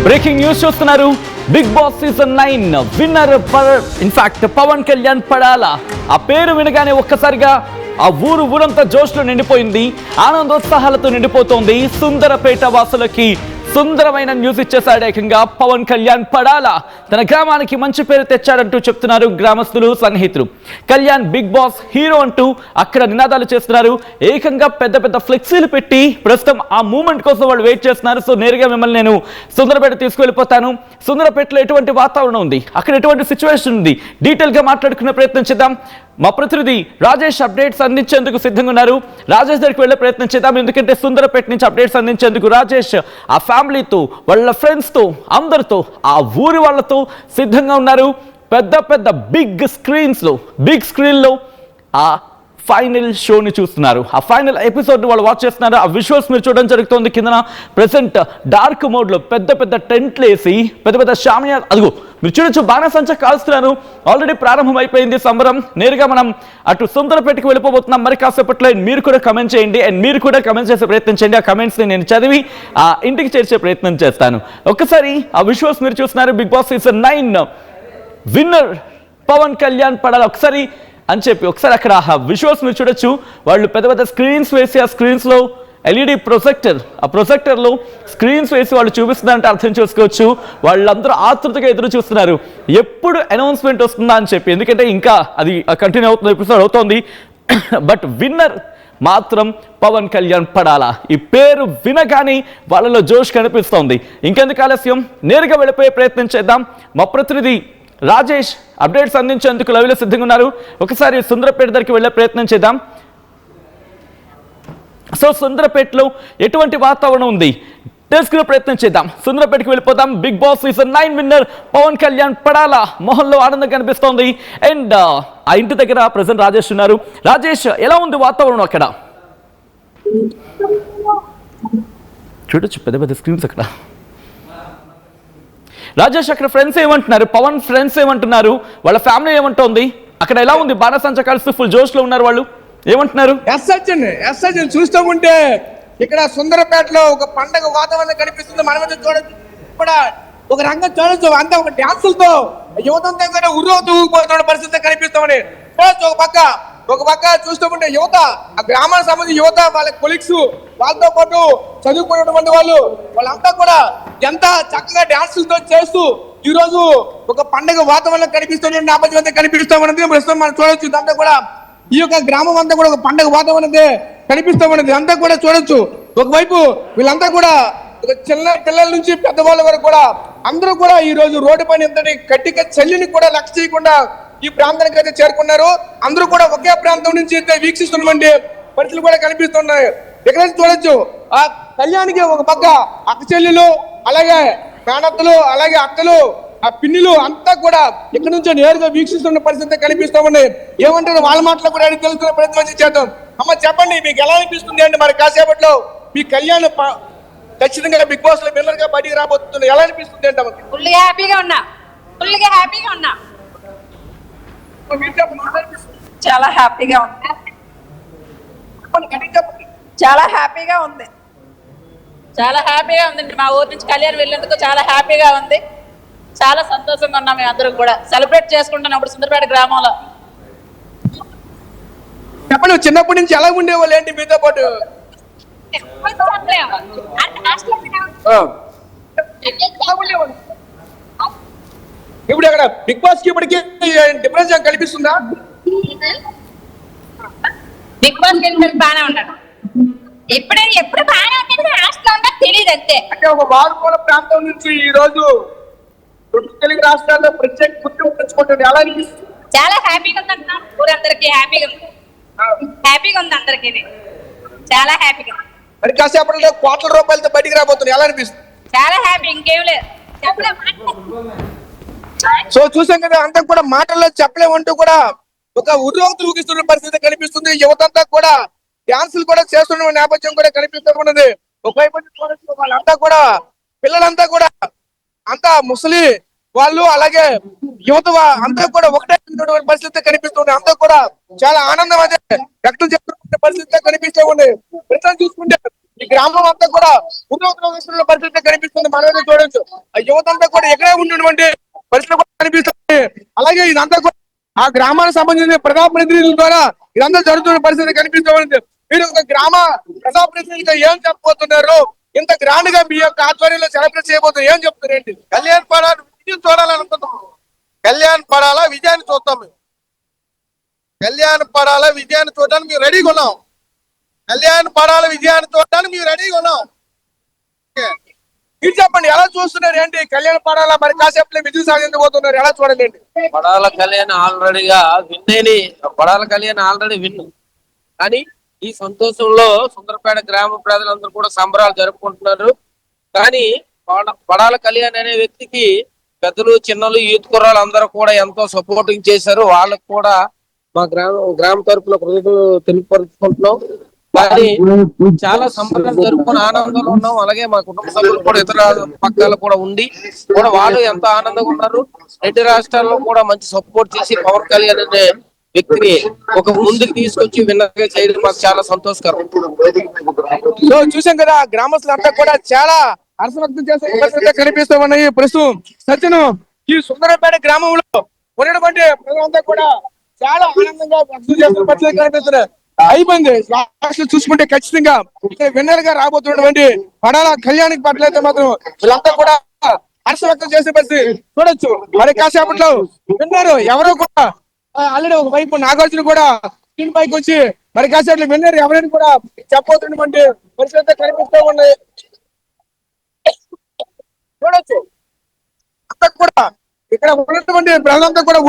Breaking news చూస్తున్నారు. Bigg Boss season 9 winner in fact Pawan Kalyan Padala. ఆ పేరు వినగానే ఒక్కసారిగా ఆ ఊరంతా జోష్లో నిండిపోయింది, ఆనందోత్సాహాలతో నిండిపోతోంది. సుందరపేట వాసులకి సుందరమైన న్యూస్ ఇచ్చేశాడు ఏకంగా పవన్ కళ్యాణ్ పడాలా. తన గ్రామానికి మంచి పేరు తెచ్చాడంటూ చెప్తున్నారు గ్రామస్తులు, సన్నిహితులు. కళ్యాణ్ బిగ్ బాస్ హీరో అంటూ అక్కడ నినాదాలు చేస్తున్నారు. ఏకంగా పెద్ద పెద్ద ఫ్లెక్సీలు పెట్టి ప్రస్తుతం ఆ మూమెంట్ కోసం వాళ్ళు వెయిట్ చేస్తున్నారు. సో నేరుగా మిమ్మల్ని నేను సుందరపేట తీసుకువెళ్ళిపోతాను. సుందరపేటలో ఎటువంటి వాతావరణం ఉంది, అక్కడ ఎటువంటి సిచ్యువేషన్ ఉంది, డీటెయిల్ గా మాట్లాడుకునే ప్రయత్నం చేద్దాం. మా ప్రతినిధి రాజేష్ అప్డేట్స్ అందించేందుకు సిద్ధంగా ఉన్నారు. రాజేష్ దగ్గరికి వెళ్ళే ప్రయత్నం చేద్దాం, ఎందుకంటే సుందరపేట నుంచి అప్డేట్స్ అందించేందుకు రాజేష్ ఆ ఫ్యామిలీతో, వాళ్ళ ఫ్రెండ్స్తో, అందరితో, ఆ ఊరి వాళ్ళతో సిద్ధంగా ఉన్నారు. పెద్ద పెద్ద బిగ్ స్క్రీన్లో ఆ ఫైనల్ షోని చూస్తున్నారు. ఆ ఫైనల్ ఎపిసోడ్ వాళ్ళు వాచ్ చేస్తున్నారు. ఆ విజువల్స్ మీరు చూడడం జరుగుతుంది. కింద ప్రెసెంట్ డార్క్ మోడ్లో పెద్ద పెద్ద టెంట్లు వేసి పెద్ద పెద్ద షామియా, అదిగో మీరు చూడొచ్చు, బాణసంచ కాల్స్తున్నారు. ఆల్రెడీ ప్రారంభం అయిపోయింది సంబరం. నేరుగా మనం అటు సుందరపేటకి వెళ్ళిపోతున్నాం మరి కాసేపట్లో. మీరు కూడా కమెంట్ చేయండి, అండ్ మీరు కూడా కమెంట్ చేసే ప్రయత్నం చేయండి. ఆ కమెంట్స్ని నేను చదివి ఆ ఇంటికి చేర్చే ప్రయత్నం చేస్తాను. ఒక్కసారి ఆ విజువల్స్ మీరు చూస్తున్నారు. Bigg Boss season 9 winner Pawan Kalyan పడాలి ఒకసారి అని చెప్పి ఒకసారి అక్కడ విజువల్స్ మీరు చూడొచ్చు. వాళ్ళు పెద్ద పెద్ద స్క్రీన్స్ వేసి ఆ స్క్రీన్స్లో ఎల్ఈడి ప్రొజెక్టర్లో స్క్రీన్స్ వేసి వాళ్ళు చూపిస్తున్నారంటే అర్థం చేసుకోవచ్చు. వాళ్ళందరూ ఆతృతగా ఎదురు చూస్తున్నారు ఎప్పుడు అనౌన్స్మెంట్ వస్తుందా అని చెప్పి, ఎందుకంటే ఇంకా అది కంటిన్యూ అవుతుంది, ఎపిసోడ్ అవుతోంది. బట్ విన్నర్ మాత్రం పవన్ కళ్యాణ్ పడాలా. ఈ పేరు వినగానే వాళ్ళలో జోష్ కనిపిస్తోంది. ఇంకెందుకు ఆలస్యం, నేరుగా వెళ్ళిపోయే ప్రయత్నం చేద్దాం. మా ప్రతినిధి రాజేష్ అప్డేట్స్ అందించేందుకు లైవ్లో సిద్ధంగా ఉన్నారు. ఒకసారి సుందరపేట దగ్గరికి వెళ్ళే ప్రయత్నం చేద్దాం. సో సుందరపేటలో ఎటువంటి వాతావరణం ఉంది తెలుసుకునే ప్రయత్నం చేద్దాం. సుందరపేటకి వెళ్ళిపోతాం. Bigg Boss season 9 winner Pawan Kalyan Padala. మొహంలో ఆనందం కనిపిస్తోంది. అండ్ ఆ ఇంటి దగ్గర ప్రెసెంట్ రాజేష్ ఉన్నారు. రాజేష్, ఎలా ఉంది వాతావరణం అక్కడ? చూడొచ్చు పెద్ద పెద్ద స్క్రీన్స్ అక్కడ. రాజేష్, అక్కడ ఫ్రెండ్స్ ఏమంటున్నారు? పవన్ ఫ్రెండ్స్ ఏమంటున్నారు? వాళ్ళ ఫ్యామిలీ ఏమంటోంది? అక్కడ ఎలా ఉంది? బాణసంచ కలిసి ఫుల్ జోష్ లో ఉన్నారు వాళ్ళు, ఏమంటున్నారు? ఎస్ చూస్తూ ఉంటే ఇక్కడ సుందరపేటలో ఒక పండగ వాతావరణం కనిపిస్తుంది. మనమైతే చూడొచ్చు, కూడా ఒక రంగం చూడొచ్చు, అంతా ఒక డ్యాన్సులతో యువతంతా కూడా ఉర్రూతున్న పరిస్థితి కనిపిస్తామని చూడొచ్చు. ఒక పక్క చూస్తూ ఉంటే యువత, ఆ గ్రామానికి సంబంధించిన యువత, వాళ్ళ కొలీగ్స్, వాళ్ళతో పాటు చదువుకున్నటువంటి వాళ్ళంతా కూడా ఎంత చక్కగా డ్యాన్సులతో చేస్తూ ఈ రోజు ఒక పండుగ వాతావరణం కనిపిస్తున్న నేపథ్యం అంతా కనిపిస్తామన్నది ప్రస్తుతం మనం చూడొచ్చు. ఇదంతా కూడా ఈ యొక్క గ్రామం అంతా కూడా ఒక పండుగ వాతావరణం కనిపిస్తామన్నది అంతా కూడా చూడొచ్చు. ఒకవైపు వీళ్ళంతా కూడా చిన్న పిల్లల నుంచి పెద్దవాళ్ళ వరకు కూడా అందరూ కూడా ఈ రోజు రోడ్డు పైన ఎంతటి కట్టిక చల్లిని కూడా లక్ష్య చేయకుండా ఈ ప్రాంతానికి అయితే చేరుకున్నారు. అందరూ కూడా ఒకే ప్రాంతం నుంచి అయితే వీక్షిస్తున్నటువంటి పరిస్థితులు కూడా కనిపిస్తున్నాయి. ఇక్కడ చూడొచ్చు, ఆ కళ్యాణికి ఒక పక్క అక్క చెల్లెలు, అలాగే మేనత్తలు, అలాగే అక్కలు, ఆ పిన్నిలు అంతా కూడా ఇక్కడ నుంచి నేరుగా వీక్షిస్తున్న పరిస్థితి కనిపిస్తా ఉన్నాయి. ఏమంటారు వాళ్ళ మాటలు కూడా అడిగి తెలుసుకునే ప్రయత్నం చేద్దాం. అమ్మ చెప్పండి, మీకు ఎలా అనిపిస్తుంది అంటే మరి కాసేపట్లో మీ కళ్యాణ్ ఖచ్చితంగా బిగ్ బాస్ లో విన్నర్ గా బయటికి రాబోతుంది, ఎలా అనిపిస్తుంది అంటే? హ్యాపీగా ఉన్నా. చాలా హ్యాపీగా ఉంది. చాలా హ్యాపీగా ఉందండి. మా ఊరు నుంచి కళ్యాణ్ వెళ్ళేందుకు చాలా హ్యాపీగా ఉంది. చాలా సంతోషంగా ఉన్నాం. మేము అందరం కూడా సెలబ్రేట్ చేసుకుంటున్నాం ఇప్పుడు సుందరపేట గ్రామంలో. చెప్పండి, చిన్నప్పటి నుంచి ఎలా ఉండేవాళ్ళు ఏంటి మీతో పాటు? ఇప్పుడు అక్కడ బిగ్ బాస్ కి ఇప్పటికి డిఫరెన్స్ కనిపిస్తుందా? బిగ్ బాస్ బాగానే ఉన్నాడు. ఎప్పుడు బాగానే ఉంటుంది, హాస్టల్ ఉందా తెలియదు అంతే. అంటే ఒక మారుమూల ప్రాంతం నుంచి ఈ రోజు రెండు తెలుగు రాష్ట్రాల్లో ప్రత్యేక గుర్తింపు తెచ్చుకుంటుంది, ఎలా అనిపిస్తుంది? చాలా హ్యాపీగా ఉంది అంటున్నాం. ఊరందరికీ హ్యాపీగా ఉంది అందరికీ, చాలా హ్యాపీగా. మరి కాసేపట్లో కోట్ల రూపాయలతో బయటికి రాబోతుంది, ఎలా అనిపిస్తుంది? చాలా హ్యాపీ, ఇంకేం లేదు. సో చూసాం కదా, అంతా కూడా మాటల్లో చెప్పలేమంటూ కూడా ఒక ఉద్యోగతులు ఊగిస్తున్న పరిస్థితి కనిపిస్తుంది. యువతంతా కూడా డాన్సులు కూడా చేస్తున్న నేపథ్యం కూడా కనిపిస్తూ ఉన్నది. ఒకవైపు వాళ్ళంతా కూడా పిల్లలంతా కూడా అంతా ముసలి వాళ్ళు, అలాగే యువత అంతా కూడా ఒకటే పరిస్థితి కనిపిస్తుంది. అంతా కూడా చాలా ఆనందం అయితే వ్యక్తం చేస్తున్న పరిస్థితి కనిపిస్తూ ఉంది. ప్రస్తుతం చూసుకుంటే ఈ గ్రామం అంతా కూడా ఉద్యోగ పరిస్థితి కనిపిస్తుంది. మనమే చూడొచ్చు. ఆ యువత అంతా కూడా ఎక్కడే ఉన్నటువంటి పరిస్థితులు కూడా కనిపిస్తుంది. అలాగే ఇదంతా కూడా ఆ గ్రామానికి సంబంధించిన ప్రజాప్రతినిధుల ద్వారా ఇదంతా జరుగుతున్న పరిస్థితి కనిపిస్తూ ఉంది. మీరు ఒక గ్రామ ప్రజాప్రతినిధిగా ఏం చెప్పబోతున్నారు? ఇంత గ్రాండ్ గా మీ యొక్క ఆధ్వర్యంలో సెలబ్రేట్ చేయబోతున్నారు, ఏం చెప్తారు ఏంటి? కళ్యాణ్ పడాల విజయం చూడాలనుకుంటున్నాం. కళ్యాణ్ పడాల విజయాన్ని చూస్తాం. మేము కళ్యాణ్ పడాల విజయాన్ని చూడడానికి మేము రెడీగా ఉన్నాం. కళ్యాణ్ పడాల విజయాన్ని చూడడానికి మేము రెడీగా ఉన్నాం. మీరు చెప్పండి, ఎలా చూస్తున్నారు ఏంటి? కళ్యాణ పడాలా మరి కాసేపు విజయం సాధించబోతున్నారు, ఎలా చూడండి? పడాల కళ్యాణ్ ఆల్రెడీగా పడాల కళ్యాణ్ ఆల్రెడీ విన్. కానీ ఈ సంతోషంలో సుందరపేట గ్రామ ప్రజలందరూ కూడా సంబరాలు జరుపుకుంటున్నారు. కానీ పడాల కళ్యాణ్ అనే వ్యక్తికి పెద్దలు చిన్నలు యూత్ కుర్రాలు అందరూ కూడా ఎంతో సపోర్టింగ్ చేశారు. వాళ్ళకు కూడా మా గ్రామ తరపున కృతజ్ఞతలు తెలియపరుచుకుంటున్నాం. కానీ చాలా సంబరాలు జరుపుకుని ఆనందంలో ఉన్నాం. అలాగే మా కుటుంబ సభ్యులు కూడా ఇతర పక్కలు కూడా ఉండి కూడా వాళ్ళు ఎంతో ఆనందంగా ఉన్నారు. రెండు రాష్ట్రాల్లో కూడా మంచి సపోర్ట్ చేసి పవన్ కళ్యాణ్ అనే వ్యక్తిని ఒక ముందుకు తీసుకొచ్చి విన్నర్గా చేయడం మాకు చాలా సంతోషకరం. సో చూసాం కదా, గ్రామస్తులంతా కూడా చాలా హర్ష వ్యక్తం చేసే పరిస్థితి కనిపిస్తూ ఉన్నాయి. ప్రస్తుతం సత్యను ఈ సుందరపేట గ్రామంలో ఉన్నటువంటి ప్రజలంతా కూడా చాలా ఆనందంగా వ్యక్తం చేస్తున్న పరిస్థితి కనిపిస్తున్నాయి. అయిపోయింది. చూసుకుంటే ఖచ్చితంగా ఇక్కడ విన్నర్ గా రాబోతున్నటువంటి పడాల కళ్యాణ్ పట్ల అయితే మాత్రం వీళ్ళంతా కూడా హర్ష వ్యక్తం చేసే పరిస్థితి చూడొచ్చు. మరి కాసేపట్లో విన్నర్ ఎవరో కూడా ఆల్రెడీ ఒక వైపు నాగార్జున కూడా స్క్రీన్ పైకి వచ్చి మరి కాసేపట్లో విన్నర్ ఎవరైనా కూడా చెప్పబోతున్నటువంటి పరిస్థితి కనిపిస్తూ ఉన్నాయి. చూడొచ్చు అంతా కూడా ఇక్కడ ఉన్నటువంటి ప్రజలంతా కూడా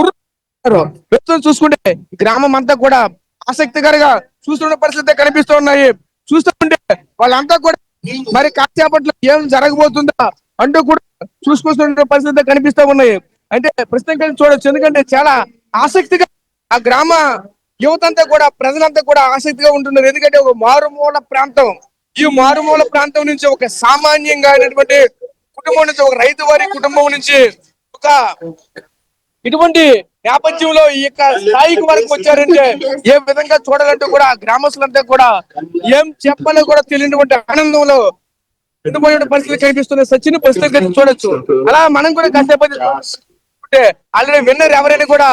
ప్రస్తుతం చూసుకుంటే గ్రామం అంతా కూడా ఆసక్తికరంగా చూస్తున్న పరిస్థితి కనిపిస్తూ ఉన్నాయి. చూస్తుంటే వాళ్ళంతా కూడా మరి కాసేపట్లో ఏం జరగబోతుందా అంటూ కూడా చూసుకొస్తున్న పరిస్థితి కనిపిస్తూ ఉన్నాయి. అంటే ప్రస్తుతం చూడొచ్చు, ఎందుకంటే చాలా ఆసక్తిగా ఆ గ్రామ యువత అంతా కూడా ప్రజలంతా కూడా ఆసక్తిగా ఉంటున్నారు. ఎందుకంటే ఒక మారుమూల ప్రాంతం, ఈ మారుమూల ప్రాంతం నుంచి ఒక సామాన్యంగా అయినటువంటి కుటుంబం నుంచి, ఒక రైతు వారి కుటుంబం నుంచి ఒక ఇటువంటి నేపథ్యంలో ఈ యొక్క స్థాయికి వరకు వచ్చారంటే ఏ విధంగా చూడాలంటూ కూడా గ్రామస్తులంతా కూడా ఏం చెప్పాలో కూడా తెలియనటువంటి ఆనందంలో ఉండిపోయిన పరిస్థితి కనిపిస్తున్న సచిన్ పరిస్థితి చూడొచ్చు. అలా మనం కూడా కాసేపు ఆల్రెడీ విన్నర్ ఎవరైనా కూడా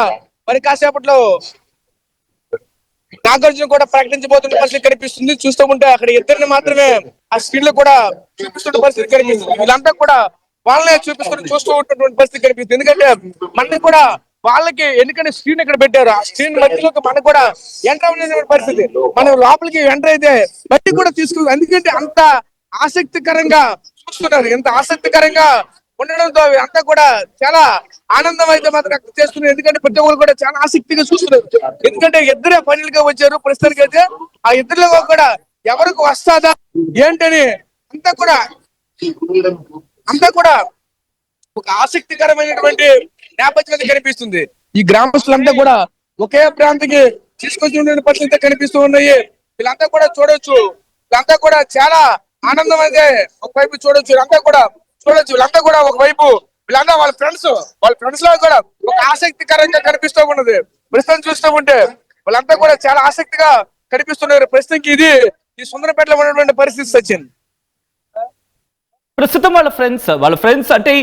మరి కాసేపట్లో నాగార్జున కూడా ప్రకటించబోతున్న పరిస్థితి కనిపిస్తుంది. చూస్తూ ఉంటే అక్కడ ఇద్దరిని మాత్రమే ఆ స్క్రీన్ లో కూడా చూపిస్తున్న పరిస్థితి కనిపిస్తుంది. వీళ్ళంతా కూడా వాళ్ళనే చూస్తూ ఉన్నటువంటి పరిస్థితి కనిపిస్తుంది. ఎందుకంటే మనకి కూడా వాళ్ళకి ఎందుకంటే స్క్రీన్ ఇక్కడ పెట్టారు, ఆ స్క్రీన్ మధ్యలోకి మనకు కూడా ఎంటర్ అవ్వలేని పరిస్థితి. మనం లోపలికి ఎంటర్ అయితే బయట కూడా తీసుకు, ఎందుకంటే అంత ఆసక్తికరంగా చూస్తున్నారు. ఎంత ఆసక్తికరంగా ఉండడంతో అంతా కూడా చాలా ఆనందం అయితే మాత్రం చేస్తున్నారు. ఎందుకంటే ప్రతి ఒక్కరు కూడా చాలా ఆసక్తిగా చూస్తున్నారు. ఎందుకంటే ఇద్దరే ఫైనల్ గా వచ్చారు. ప్రస్తుతానికి అయితే ఆ ఇద్దరిలో కూడా ఎవరికి వస్తాదా ఏంటని అంతా కూడా ఒక ఆసక్తికరమైనటువంటి నేపథ్యం కనిపిస్తుంది. ఈ గ్రామస్తులంతా కూడా ఒకే ప్రాంతానికి తీసుకొచ్చి ఉండే పరిస్థితి కనిపిస్తూ ఉన్నాయి. వీళ్ళంతా కూడా చూడొచ్చు, వీళ్ళంతా కూడా చాలా ఆనందం అయితే ఒకవైపు చూడొచ్చు. వీళ్ళంతా కూడా ఒకవైపు వీళ్ళంతా వాళ్ళ ఫ్రెండ్స్ లో కూడా ఒక ఆసక్తికరంగా కనిపిస్తూ ఉన్నది. ప్రస్తుతం చూస్తూ ఉంటే వాళ్ళంతా కూడా చాలా ఆసక్తిగా కనిపిస్తున్నారు. ప్రస్తుతానికి ఇది ఈ సుందరపేటలో ఉన్నటువంటి పరిస్థితి. సచిన్, ప్రస్తుతం వాళ్ళ ఫ్రెండ్స్ అంటే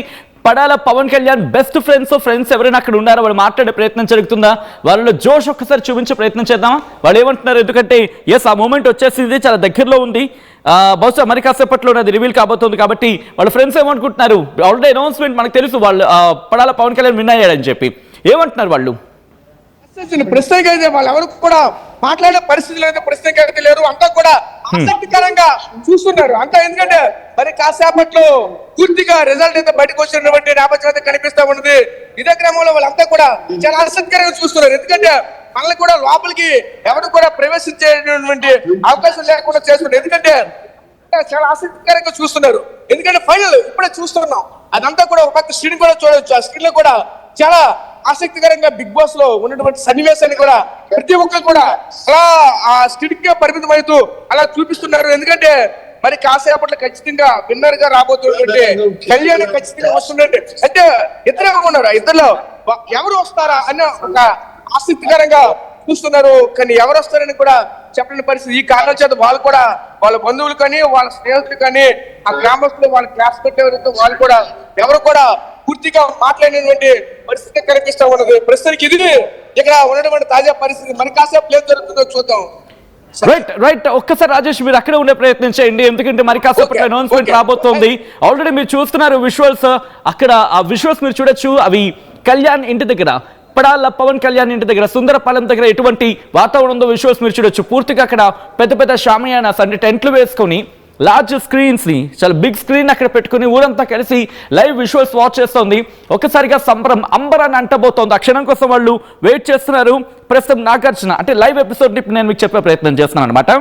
పడాల పవన్ కళ్యాణ్ బెస్ట్ ఫ్రెండ్స్ ఎవరైనా అక్కడ ఉన్నారో వాళ్ళు మాట్లాడే ప్రయత్నం జరుగుతుందా? వాళ్ళలో జోష్ ఒక్కసారి చూపించే ప్రయత్నం చేద్దామా? వాళ్ళు ఏమంటున్నారు? ఎందుకంటే ఎస్, ఆ మూమెంట్ వచ్చేసింది, చాలా దగ్గరలో ఉంది. బహుశా మరి కాసేపట్లో అది రివీల్ కాబోతుంది. కాబట్టి వాళ్ళ ఫ్రెండ్స్ ఏమనుకుంటున్నారు? ఆల్రెడీ అనౌన్స్మెంట్ మనకు తెలుసు, వాళ్ళు పడాల పవన్ కళ్యాణ్ విన్ అయ్యాడని చెప్పి. ఏమంటున్నారు వాళ్ళు? ప్రస్తుతానికి అయితే వాళ్ళు ఎవరు కూడా మాట్లాడే పరిస్థితులు అయితే ప్రస్తుతానికి అయితే లేరు. అంతా కూడా ఆసక్తికరంగా చూస్తున్నారు అంతా. ఎందుకంటే మరి కాసేపట్లో పూర్తిగా రిజల్ట్ అయితే బయటకు వచ్చినటువంటి నేపథ్యం అయితే కనిపిస్తా ఉన్నది. ఇదే క్రమంలో వాళ్ళంతా కూడా చాలా ఆసక్తికరంగా చూస్తున్నారు. ఎందుకంటే మనల్ని కూడా లోపలికి ఎవరు కూడా ప్రవేశించేటువంటి అవకాశం లేకుండా చేస్తున్నారు. ఎందుకంటే చాలా ఆసక్తికరంగా చూస్తున్నారు. ఎందుకంటే ఫైనల్ ఇప్పుడే చూస్తున్నాం. అదంతా కూడా ఒక పక్క స్క్రీన్ కూడా చూడొచ్చు. ఆ స్క్రీన్ లో కూడా చాలా ఆసక్తికరంగా బిగ్ బాస్ లో ఉన్నటువంటి సన్నివేశాన్ని కూడా ప్రతి ఒక్కరు కూడా అలా ఆ స్క్రీన్ కే పరిమితం అవుతూ అలా చూపిస్తున్నారు. ఎందుకంటే మరి కాసేపట్లో ఖచ్చితంగా విన్నర్ గా రాబోతున్నటువంటి కళ్యాణ్ ఖచ్చితంగా వస్తుందంటే అంటే ఇద్దరే ఉన్నారు. ఇద్దరులో ఎవరు వస్తారా అన్న ఒక ఆసక్తికరంగా చూస్తున్నారు, కానీ ఎవరు వస్తారని కూడా చెప్పలేని పరిస్థితి. ఈ కారణం చేత వాళ్ళు కూడా వాళ్ళ బంధువులు కానీ వాళ్ళ స్నేహితులు కానీ ఆ గ్రామస్తులు వాళ్ళ క్లాస్ పెట్టేవారితో వాళ్ళు కూడా ఎవరు కూడా పూర్తిగా మాట్లాడినటువంటి పరిస్థితి కనిపిస్తా ఉన్నది. ప్రస్తుతానికి ఇది ఇక్కడ ఉన్నటువంటి తాజా పరిస్థితి. మరి కాసేపు ఏం జరుగుతుందో చూద్దాం. రైట్ ఒక్కసారి రాజేష్ మీరు అక్కడే ఉండే ప్రయత్నం చేయండి, ఎందుకంటే మరి కాసేపట్లో అనౌన్స్మెంట్ రాబోతోంది. ఆల్రెడీ మీరు చూస్తున్నారు విజువల్స్, అక్కడ ఆ విజువల్స్ మీరు చూడొచ్చు. అవి కళ్యాణ్ ఇంటి దగ్గర, పడాల పవన్ కళ్యాణ్ ఇంటి దగ్గర, సుందరపాలెం దగ్గర ఎటువంటి వాతావరణం ఉందో విజువల్స్ మీరు చూడొచ్చు. పూర్తిగా అక్కడ పెద్ద పెద్ద షామియానాస్ అంటే టెంట్లు వేసుకొని లార్జ్ స్క్రీన్స్ ని, చాలా బిగ్ స్క్రీన్ అక్కడ పెట్టుకుని ఊరంతా కలిసి లైవ్ విజువల్స్ వాచ్ చేస్తోంది. ఒక్కసారిగా సంబరం అంబరాన్ని అంటబోతోంది. ఆ క్షణం కోసం వాళ్ళు వెయిట్ చేస్తున్నారు. ప్రస్తుతం నాగార్జున అంటే లైవ్ ఎపిసోడ్ ని నేను మీకు చెప్పే ప్రయత్నం చేస్తున్నాను అనమాట.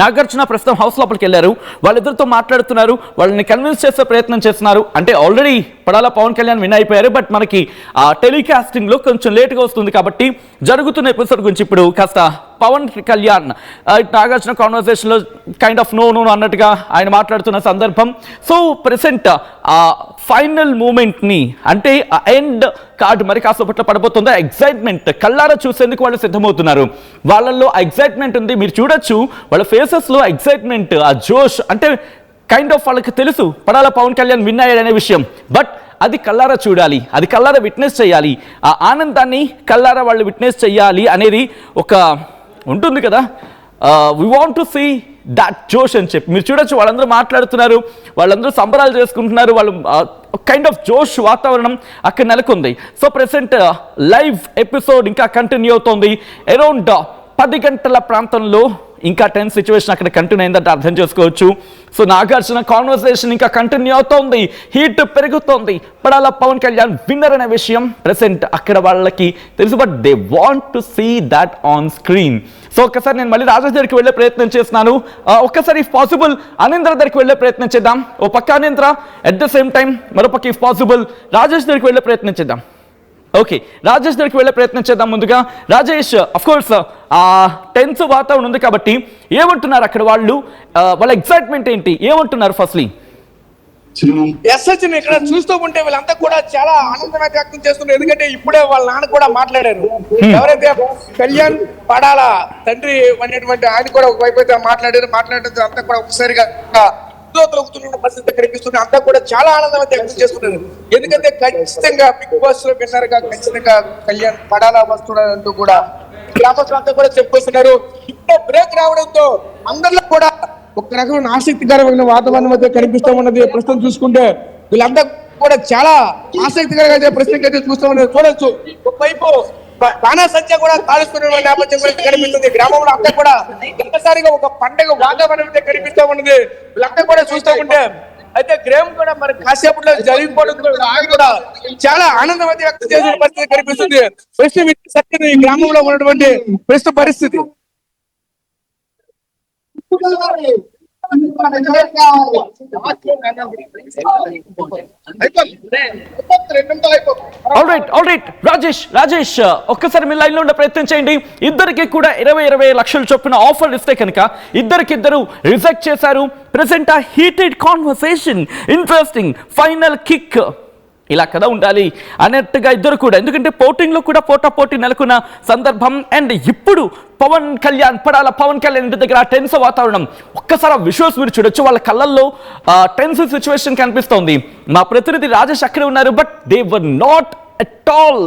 నాగార్జున ప్రస్తుతం హౌస్ లోపలికి వెళ్ళారు. వాళ్ళిద్దరితో మాట్లాడుతున్నారు, వాళ్ళని కన్విన్స్ చేసే ప్రయత్నం చేస్తున్నారు. అంటే ఆల్రెడీ పడాల పవన్ కళ్యాణ్ విన్ అయిపోయారు, బట్ మనకి ఆ టెలికాస్టింగ్ లో కొంచెం లేట్గా వస్తుంది కాబట్టి జరుగుతున్న ఎపిసోడ్ గురించి ఇప్పుడు కాస్త పవన్ కళ్యాణ్ నాగార్జున కాన్వర్సేషన్ లో కైండ్ ఆఫ్ నో అన్నట్టుగా ఆయన మాట్లాడుతున్న సందర్భం. సో ప్రెసెంట్ ఆ ఫైనల్ మూమెంట్ ని అంటే ఆ ఎండ్ కార్డు మరి కాసేపట్లో పడబోతుందో ఎగ్జైట్మెంట్ కళ్ళారా చూసేందుకు వాళ్ళు సిద్ధమవుతున్నారు. వాళ్ళల్లో ఎగ్జైట్మెంట్ ఉంది, మీరు చూడొచ్చు వాళ్ళ ఫేసెస్ లో ఎగ్జైట్మెంట్, ఆ జోష్. అంటే కైండ్ ఆఫ్ వాళ్ళకి తెలుసు పడాల పవన్ కళ్యాణ్ విన్ అయ్యాడనే విషయం, బట్ అది కళ్ళారా చూడాలి, అది కళ్ళారా విట్నెస్ చేయాలి, ఆ ఆనందాన్ని కళ్ళారా వాళ్ళు విట్నెస్ చేయాలి అనేది ఒక ఉంటుంది కదా. We want to see that josh అని చెప్పి మీరు చూడొచ్చు. వాళ్ళందరూ మాట్లాడుతున్నారు, వాళ్ళందరూ సంబరాలు చేసుకుంటున్నారు, వాళ్ళు కైండ్ ఆఫ్ జోష్ వాతావరణం అక్కడ నెలకొంది. సో ప్రెసెంట్ లైవ్ ఎపిసోడ్ ఇంకా కంటిన్యూ అవుతోంది. అరౌండ్ 10 గంటల ప్రాంతంలో ఇంకా టెన్స్ సిచ్యువేషన్ అక్కడ కంటిన్యూ అయిందంటే అర్థం చేసుకోవచ్చు. సో నాగార్జున కాన్వర్సేషన్ ఇంకా కంటిన్యూ అవుతోంది, హీట్ పెరుగుతోంది. పడాల పవన్ కళ్యాణ్ విన్నర్ అనే విషయం ప్రెసెంట్ అక్కడ వాళ్ళకి తెలుసు, but they want to see that on screen. So ఒక్కసారి నేను మళ్ళీ రాజేష్ దగ్గరికి వెళ్ళే ప్రయత్నం చేస్తున్నాను. ఒక్కసారి ఇఫ్ పాసిబుల్ అనింద్ర దగ్గరికి వెళ్ళే ప్రయత్నం చేద్దాం. ఓ పక్క అనింద్ర, అట్ ద సేమ్ టైం మరోపక్క ఇఫ్ పాసిబుల్ రాజేష్ దగ్గరికి వెళ్ళే ప్రయత్నం చేద్దాం. ఓకే, రాజేష్ దగ్గరికి వెళ్ళే ప్రయత్నం చేద్దాం. ముందుగా రాజేష్, అఫ్ కోర్స్ ఆ టెన్స్ వాతావరణం ఉంది కాబట్టి ఏమంటున్నారు అక్కడ వాళ్ళు, వాళ్ళ ఎక్సైట్మెంట్ ఏంటి, ఏమంటున్నారు ఫస్ట్లీ? ఎస్హెచ్ని ఇక్కడ చూస్తూ ఉంటే వీళ్ళంతా కూడా చాలా ఆనందమైన వ్యక్తం చేస్తున్నారు. ఎందుకంటే ఇప్పుడే వాళ్ళ నాన్న కూడా మాట్లాడారు. ఎవరైతే కళ్యాణ్ పడాల తండ్రి అనేటువంటి ఆయన కూడా ఒకవైపు అయితే మాట్లాడేది అంతా కూడా ఒకసారిగా పరిస్థితి కనిపిస్తుంది. అంతా కూడా చాలా ఆనందం వ్యక్తం చేస్తున్నారు. ఎందుకంటే ఖచ్చితంగా బిగ్ బాస్ లో విన్నర్ గా ఖచ్చితంగా కళ్యాణ్ పడాలా వస్తున్నాడంటూ కూడా గ్రామస్తులంతా కూడా చెప్పుకొస్తున్నారు. ఇప్పుడే బ్రేక్ రావడంతో అందరిలో కూడా ఒక రకమైన ఆసక్తికరమైన వాతావరణం అయితే కనిపిస్తూ ఉన్నది. ప్రస్తుతం చూసుకుంటే వీళ్ళంతా కూడా చాలా ఆసక్తికరంగా ప్రస్తుతం అయితే చూస్తూ ఉన్నారు. చూడొచ్చు ఒకవైపు బాణా సంఖ్య కూడా కాలుస్తున్న నేపథ్యం కూడా కనిపిస్తుంది. గ్రామంలో అంతా కూడా ఒక్కసారిగా ఒక పండుగ వాతావరణం అయితే కనిపిస్తూ ఉన్నది. వీళ్ళంతా కూడా చూస్తూ ఉంటే అయితే గ్రామం కూడా మరి కాసేపట్లో జరిగిపోవడం కూడా చాలా ఆనందం అయితే వ్యక్తం చేసిన పరిస్థితి కనిపిస్తుంది. ప్రస్తుతం ఈ గ్రామంలో ఉన్నటువంటి ప్రస్తుత పరిస్థితి రాజేష్ ఒక్కసారి మీ లైన్ లో ఉండే ప్రయత్నం చేయండి. ఇద్దరికి కూడా 20 లక్షల చొప్పున ఆఫర్ ఇస్తే కనుక ఇద్దరు రిజెక్ట్ చేశారు. ప్రెసెంట్ ఆ heated conversation, interesting final kick ఇలా కదా ఉండాలి అన్నట్టుగా ఇద్దరు కూడా, ఎందుకంటే పోటింగ్లో కూడా పోటీ నెలకొన్న సందర్భం. అండ్ ఇప్పుడు పడాల పవన్ కళ్యాణ్ ఇంటి దగ్గర టెన్స్ వాతావరణం. ఒక్కసారి ఆ విజువల్స్ మీరు చూడొచ్చు, వాళ్ళ కళ్ళల్లో టెన్స్ సిచ్యువేషన్ కనిపిస్తోంది. మా ప్రతినిధి రాజేష్ అక్కడే ఉన్నారు, but they were not at all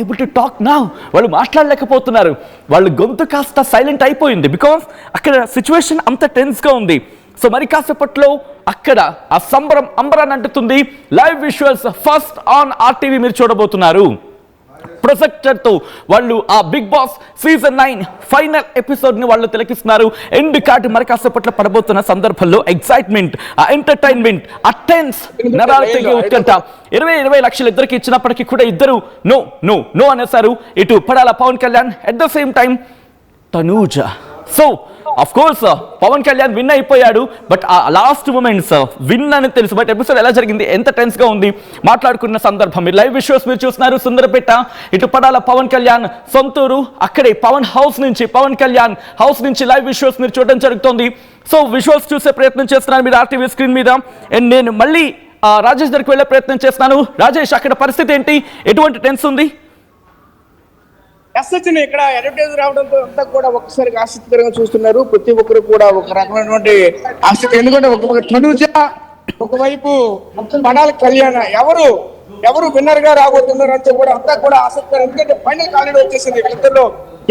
able to talk now. వాళ్ళు మాట్లాడలేకపోతున్నారు, వాళ్ళు గొంతు కాస్త సైలెంట్ అయిపోయింది, బికాస్ అక్కడ సిచ్యువేషన్ అంత టెన్స్గా ఉంది. సో మరి కాసేపట్లో అక్కడ ఆ సంబరం అంబరాన్ని అంటుతుంది. Live visuals first on RTV మీరు చూడబోతున్నారు. ప్రొజెక్టర్తో వాళ్ళు ఆ Bigg Boss season 9 final episode ని వాళ్ళు తిలకిస్తున్నారు. ఎండ్ కార్డు మరి కాసేపట్లో పడబోతున్న సందర్భంలో ఎక్సైట్మెంట్, ఆ ఎంటర్టైన్మెంట్, ఆ టెన్స్ నరాలు తెగే ఉత్కంఠ. 20 లక్షలు ఇద్దరికి ఇచ్చినప్పటికీ కూడా ఇద్దరు నో అనేసారు. ఇటు Padala Pawan Kalyan, at the same time Tanuja. So of course Pawan Kalyan win అయిపోయాడు, బట్ ఆ లాస్ట్ మూమెంట్స్ విన్ అని తెలుసు, బట్ ఎపిసోడ్ ఎలా జరిగింది, ఎంత టెన్స్ గా ఉంది మాట్లాడుకున్న సందర్భం. మీరు లైవ్ విజువల్స్ మీరు చూస్తున్నారు. సుందరపేట, ఇటు పడాల పవన్ కళ్యాణ్ సొంతూరు, అక్కడే పవన్ కళ్యాణ్ హౌస్ నుంచి లైవ్ విజువల్స్ మీరు చూడడం జరుగుతుంది. సో విజువల్స్ చూసే ప్రయత్నం చేస్తున్నారు మీరు ఆర్టీవీ స్క్రీన్ మీద. అండ్ నేను మళ్ళీ రాజేష్ దగ్గరికి వెళ్ళే ప్రయత్నం చేస్తున్నాను. రాజేష్, అక్కడ పరిస్థితి ఏంటి, ఎటువంటి టెన్స్ ఉంది? ఎస్ఎచ్ని ఇక్కడ అడ్వర్టైజ్ రావడంతో అంతా కూడా ఒక్కసారిగా ఆసక్తికరంగా చూస్తున్నారు. ప్రతి ఒక్కరు కూడా ఒక రకమైనటువంటి ఆసక్తి. ఎందుకంటే ఒక తనుజ, ఒకవైపు పడాల కళ్యాణ, ఎవరు విన్నర్ గా రాబోతున్నారు అంటే కూడా అంతా కూడా ఆసక్తికరం. ఎందుకంటే ఫైనల్ కాలేజ్ వచ్చేసింది. వీళ్ళిద్దరిలో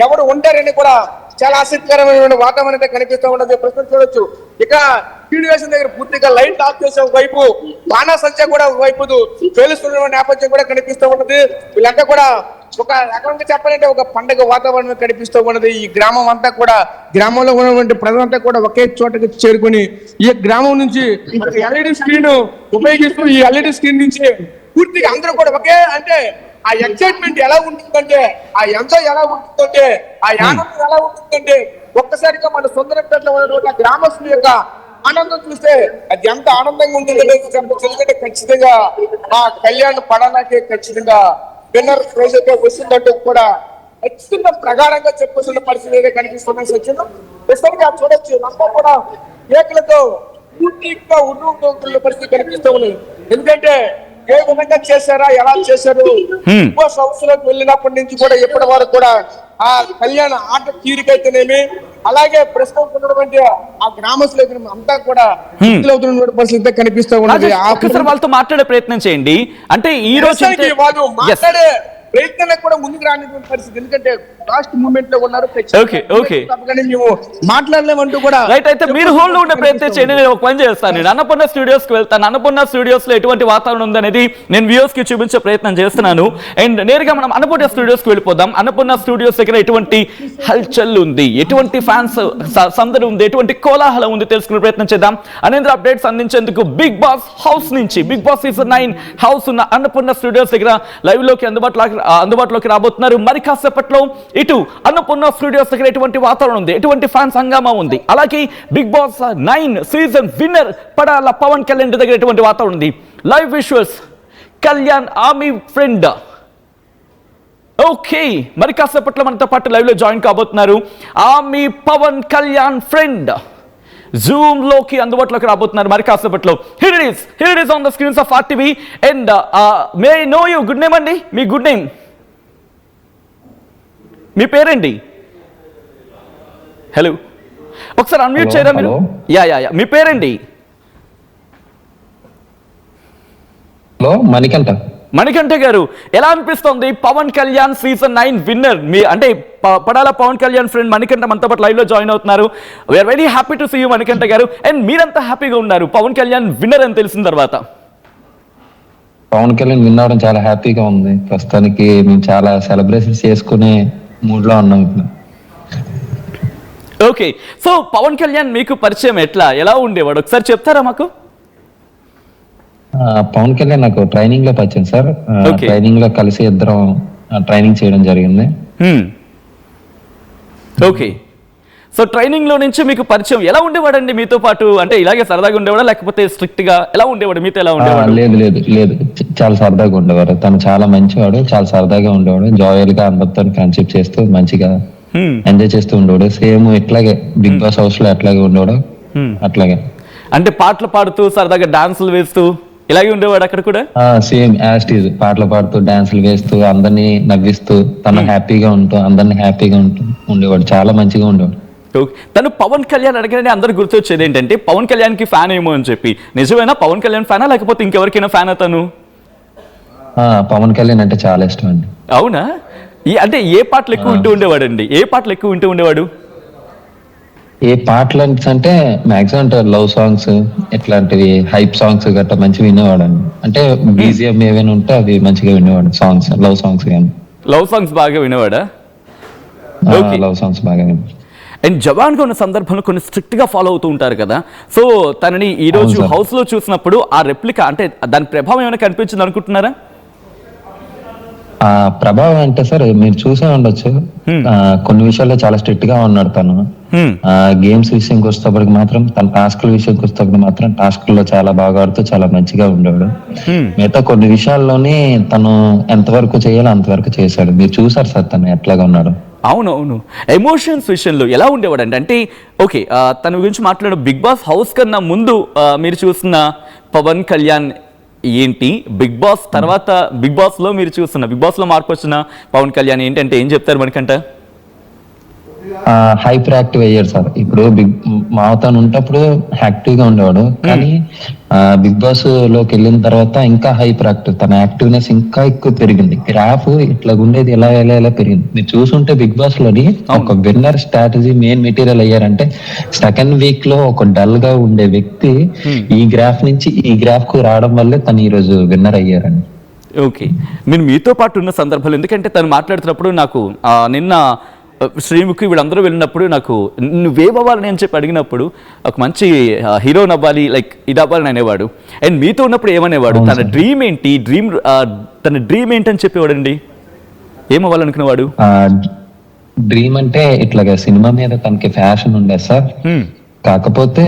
ఎవరు ఉంటారని కూడా చాలా ఆసక్తికరమైన వాతావరణం అయితే కనిపిస్తూ ఉన్నది. ప్రస్తుతం చూడొచ్చు ఇక వేసిన దగ్గర పూర్తిగా లైట్ ఆఫ్ చేసే ఒకవైపు బాణా సంఖ్య కూడా ఒకవైపు పేలుస్తున్న నేపథ్యం కూడా కనిపిస్తూ ఉన్నది. వీళ్ళంతా కూడా ఒక రకంగా చెప్పాలంటే ఒక పండగ వాతావరణం కనిపిస్తూ ఉన్నది. ఈ గ్రామం అంతా కూడా, గ్రామంలో ఉన్నటువంటి ప్రజలంతా కూడా ఒకే చోటకి చేరుకుని ఈ గ్రామం నుంచి ఎల్ఈడి స్క్రీన్ ఉపయోగిస్తూ ఈ ఎల్ఈడి స్క్రీన్ నుంచి పూర్తిగా అందరూ కూడా ఒకే, అంటే ఆ ఎక్సైట్మెంట్ ఎలా ఉంటుందంటే, ఆ ఎంజాయ్ ఎలా ఉంటుందంటే, ఆ ఆనందం ఎలా ఉంటుందంటే ఒక్కసారిగా మన సుందరపేటలో ఉన్నటువంటి గ్రామస్తుల యొక్క ఆనందం చూస్తే అది ఎంత ఆనందంగా ఉంటుందంటే ఎందుకంటే ఖచ్చితంగా ఆ కళ్యాణ్ పడాలకే ఖచ్చితంగా విన్నర్ ప్రైజ్ అయితే వస్తుందంటూ కూడా ఖచ్చితంగా ప్రగాఢంగా చెప్పొస్తున్న పరిస్థితి అయితే కనిపిస్తున్నాయి. సచిన్ ప్రస్తుతానికి చూడొచ్చు అంతా కూడా ఏకలతో పూర్తిగా ఉర్రూతున్న పరిస్థితి కనిపిస్తూ ఉంది. ఎందుకంటే ఏ విధంగా చేశారా, ఎలా చేశారు, ఎక్కువ సంవత్సరాలకు వెళ్ళినప్పటి నుంచి కూడా ఇప్పటి వరకు కూడా ఆ కళ్యాణ ఆట తీరికైతేనేమి, అలాగే ప్రస్తుతం ఉన్నటువంటి ఆ గ్రామస్తులు అంతా కూడా పరిస్థితి కనిపిస్తూ ఉన్నది. ఒక్కసారి వాళ్ళతో మాట్లాడే ప్రయత్నం చేయండి. అంటే ఈ రోజు వాళ్ళు మాట్లాడే ప్రయత్నం కూడా ముందుకు రానిటువంటి పరిస్థితి. ఎందుకంటే లాస్ట్ మూమెంట్ లో ఉన్నారు. మేము మాట్లాడలేమంటూ కూడా రైట్. అయితే మీరు హోల్డ్ లో ఉండే ప్రయత్నం చేయండి. నేను ఒక పని చేస్తాను. నేను అన్నపూర్ణ స్టూడియోస్ కి వెళ్తాను. అన్నపూర్ణ స్టూడియోస్ లో ఎటువంటి వాతావరణం ఉందనేది నేను వ్యూవర్స్ కి చూపించే ప్రయత్నం చేస్తున్నాను. అండ్ నేరుగా మనం అన్నపూర్ణ స్టూడియోస్ కి వెళ్ళిపోదాం. అన్నపూర్ణ స్టూడియోస్ దగ్గర ఎటువంటి హల్చల్ ఉంది, ఎటువంటి ఫ్యాన్స్ సందడి ఉంది, ఎటువంటి కోలాహలం ఉంది తెలుసుకునే ప్రయత్నం చేద్దాం. అనేంద్ర అప్డేట్స్ అందించేందుకు బిగ్ బాస్ హౌస్ నుంచి, బిగ్ బాస్ సీజన్ 9 హౌస్ ఉన్న అన్నపూర్ణ స్టూడియోస్ దగ్గర లైవ్ లోకి అందుబాటులోకి రాబోతున్నారు. మరి కాసేపట్లో ఇటు అన్నపూర్ణ స్టూడియోస్ దగ్గర ఎటువంటి వాతావరణం ఉంది, ఎటువంటి ఫ్యాన్స్ హంగామా ఉంది, అలాగే Bigg Boss 9 season winner Padala Pawan Kalyan దగ్గర ఎటువంటి వాతావరణం ఉంది. Live visuals Kalyan army friend. Okay, మరి కాసేపట్లో మనతో పాటు లైవ్ లో జాయిన్ కాబోతున్నారు army Pawan Kalyan friend. Zoom లోకి అందుబాటులోకి రాబోతున్నారు మరి కాసేపట్లో. Here it is on the screens of RTV. And may I know you good name అండి, మీ గుడ్ నేమ్, మీ పేరండి? హలో, ఒకసారి అన్మ్యూట్ చేయరా మీరు? యా, మీ పేరండి? హలో, మణికంఠ గారు, ఎలా అనిపిస్తుంది పవన్ కళ్యాణ్ సీజన్ 9 విన్నర్? మీ అంటే పడాల పవన్ కళ్యాణ్ ఫ్రెండ్ మణికంఠ మనతో పాటు లైవ్ లో జాయిన్ అవుతున్నారు. We are very happy to see you Manikanta garu. And మీరంతా హ్యాపీగా ఉన్నారు పవన్ కళ్యాణ్ విన్నర్ అని తెలిసిన తర్వాత? పవన్ కళ్యాణ్ విన్ అవడం చాలా హ్యాపీగా ఉంది. ప్రస్తుతానికి మేము చాలా సెలబ్రేషన్స్ చేసుకునే మూడ్ లో ఉన్నాం ఇప్పుడు. ఓకే, సో పవన్ కళ్యాణ్ మీకు పరిచయం ఎలా ఉండేవాడు ఒకసారి చెప్తారా మాకు? పవన్ కళ్యాణ్ నాకు ట్రైనింగ్ లో పరిచయం సార్. ట్రైనింగ్ లో కలిసి ఇద్దరం ట్రైనింగ్ చేయడం జరిగింది. ఓకే, సో ట్రైనింగ్ లో నుంచి మీకు పరిచయం. ఎలా ఉండేవాడండి మీతో పాటు? అంటే ఇలాగే సరదాగా ఉండేవాడా లేకపోతే స్ట్రిక్ట్ గా ఎలా ఉండేవాడు మీతో? ఎలా ఉండేవాడు? లేదు, చాలా సరదాగా ఉండేవాడు. తను చాలా మంచివాడు, చాలా సరదాగా ఉండేవాడు. జాయల్ గా అందరితో ఫ్రెండ్షిప్ చేస్తూ మంచిగా ఎంజాయ్ చేస్తూ ఉండేవాడు. సేమ్ ఇట్లాగే బిగ్ బాస్ హౌస్ లో ఎట్లాగే ఉండేవాడు అట్లాగే. అంటే పాటలు పాడుతూ సరదాగా డాన్సులు వేస్తూ ఇలాగే ఉండేవాడు అక్కడ కూడా? సేమ్ యాజ్ ఇట్ ఈజ్, పాటలు పాడుతూ డాన్సులు వేస్తూ అందరినీ నవ్విస్తూ తను హ్యాపీగా ఉంటూ అందరినీ హ్యాపీగా ఉండేవాడు. చాలా మంచిగా ఉండేవాడు. తను పవన్ కళ్యాణ్ అడగగానే అందరు గుర్తొచ్చేది ఏంటంటే పవన్ కళ్యాణ్ కి ఫ్యాన్ ఏమో అని చెప్పి. నిజమేనా పవన్ కళ్యాణ్ ఫ్యానా లేకపోతే ఇంకెవరికైనా ఫ్యానా తను? పవన్ కళ్యాణ్ అంటే చాలా ఇష్టం అండి. అవునా? అంటే ఏ పాటలు ఎక్కువ వింటూ ఉండేవాడండి? ఏ పాటలు ఎక్కువ వింటూ ఉండేవాడు? ఏ పాటలు అంటే మాక్సిమం అంటే లవ్ సాంగ్స్, ఇట్లాంటివి హైప్ సాంగ్స్ గట్రా మంచిగా వినేవాడు అండి. అంటే బీజిఎం ఏమైనా ఉంటే అవి మంచిగా వినేవాడు. సాంగ్స్, లవ్ సాంగ్స్ కానీ. లవ్ సాంగ్స్ బాగా వినేవాడా? లవ్ సాంగ్స్ బాగా వినేవాడు. అండ్ జవాన్ గా ఉన్న సందర్భంలో కొన్ని స్ట్రిక్ట్ గా ఫాలో అవుతూ ఉంటారు కదా. సో తనని ఈ రోజు హౌస్ లో చూసినప్పుడు ఆ రెప్లికా అంటే దాని ప్రభావం ఏమైనా కనిపించింది అనుకుంటున్నారా? ఆ ప్రభావం అంటే సార్ మీరు చూసే ఉండొచ్చు, కొన్ని విషయాల్లో చాలా స్ట్రిక్ట్ గా ఉన్నాడు తను. గేమ్స్ విషయంకి వచ్చేటప్పటికి మాత్రం, తన టాస్క్ల విషయంకి వచ్చేటప్పటికి మాత్రం టాస్క్ లో చాలా బాగా ఆడుతూ చాలా మంచిగా ఉండేవాడు. మిగతా కొన్ని విషయాల్లోనే తను ఎంతవరకు చేయాలో అంతవరకు చేశాడు. మీరు చూసారు సార్ తను ఎట్లాగా ఉన్నాడు. అవునవును. ఎమోషన్స్ విషయంలో ఎలా ఉండేవాడు అంటే ఓకే, తన గురించి మాట్లాడే బిగ్ బాస్ హౌస్ కన్నా ముందు మీరు చూసిన పవన్ కళ్యాణ్ ఏంటి బిగ్ బాస్ తర్వాత బిగ్ బాస్లో మీరు చూస్తున్న బిగ్ బాస్లో మార్పు వచ్చిన పవన్ కళ్యాణ్ ఏంటంటే ఏం చెప్తారు మనకంట? హైపర్ యాక్టివ్ అయ్యాడు సార్. ఇప్పుడు మావతాను ఉన్నప్పుడు యాక్టివ్ గా ఉండేవాడు, కానీ బిగ్ బాస్ లోకి వెళ్ళిన తర్వాత ఇంకా హైపర్ యాక్టివ్, తన యాక్టివ్నెస్ ఇంకా ఎక్కువ పెరిగింది. గ్రాఫ్ ఇట్లా ఉండేది ఎలా ఎలా ఎలా పెరిగింది. మీరు చూసుంటే బిగ్ బాస్ లోని ఒక విన్నర్ స్ట్రాటజీ మెయిన్ మెటీరియల్ అయ్యారంటే సెకండ్ వీక్ లో ఒక డల్ గా ఉండే వ్యక్తి ఈ గ్రాఫ్ నుంచి ఈ గ్రాఫ్ కు రావడం వల్లే తను ఈ రోజు విన్నర్ అయ్యారండి. ఓకే, మీరు మీతో పాటు ఉన్న సందర్భాలు, ఎందుకంటే తను మాట్లాడుతున్నప్పుడు నాకు నిన్న శ్రీముఖి వీళ్ళందరూ వెళ్ళినప్పుడు నాకు నువ్వేమవ్వాలని అని చెప్పి అడిగినప్పుడు ఒక మంచి హీరోని అవ్వాలి, లైక్ ఇది అవ్వాలని అనేవాడు. అండ్ మీతో ఉన్నప్పుడు ఏమనేవాడు? తన డ్రీమ్ ఏంటి, తన డ్రీమ్ ఏంటని చెప్పేవాడండి? ఏమవ్వాలనుకునేవాడు? డ్రీమ్ అంటే ఇట్లాగా సినిమా మీద తనకి ఫ్యాషన్ ఉండే సార్. కాకపోతే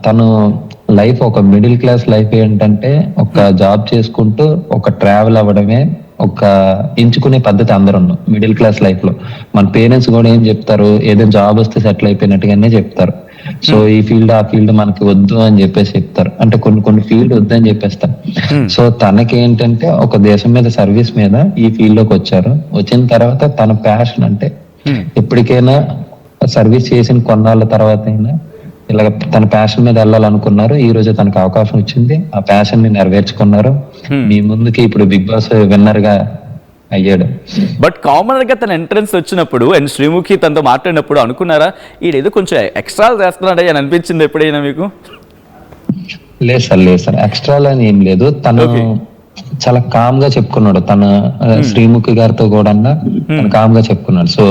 తను లైఫ్ ఒక మిడిల్ క్లాస్ లైఫ్ ఏంటంటే ఒక జాబ్ చేసుకుంటూ ఒక ట్రావెల్ అవ్వడమే ఒక ఎంచుకునే పద్ధతి అందరూ మిడిల్ క్లాస్ లైఫ్ లో. మన పేరెంట్స్ కూడా ఏం చెప్తారు, ఏదైనా జాబ్ వస్తే సెటిల్ అయిపోయినట్టుగానే చెప్తారు. సో ఈ ఫీల్డ్ ఆ ఫీల్డ్ మనకి వద్దు అని చెప్పేసి చెప్తారు, అంటే కొన్ని ఫీల్డ్ వద్దు అని చెప్పేస్తారు. సో తనకి ఏంటంటే ఒక దేశం మీద సర్వీస్ మీద ఈ ఫీల్డ్ లోకి వచ్చారు. వచ్చిన తర్వాత తన ప్యాషన్ అంటే ఎప్పటికైనా సర్వీస్ చేసిన కొన్నాళ్ళ తర్వాత అయినా ఇలా తన ప్యాషన్ మీద వెళ్ళాలనుకున్నారు. ఈ రోజు తనకు అవకాశం వచ్చింది, ఆ ప్యాషన్ ని నెరవేర్చుకున్నారు. మీ ముందుకి ఇప్పుడు బిగ్ బాస్ విన్నర్ గా అయ్యాడు. బట్ కామన్ గా తన ఎంట్రన్స్ వచ్చినప్పుడు అండ్ శ్రీముఖి తనతో మాట్లాడినప్పుడు అనుకున్నారా ఈడేదో కొంచెం ఎక్స్ట్రా చేస్తున్నాడు అని అనిపించింది ఎప్పుడైనా మీకు? లేదు సార్ ఎక్స్ట్రా అని ఏం లేదు. తను చాలా కామ్ గా చెప్పుకున్నాడు. తన శ్రీముఖి గారితో కూడా తను కామ్ గా చెప్పుకున్నాడు. సో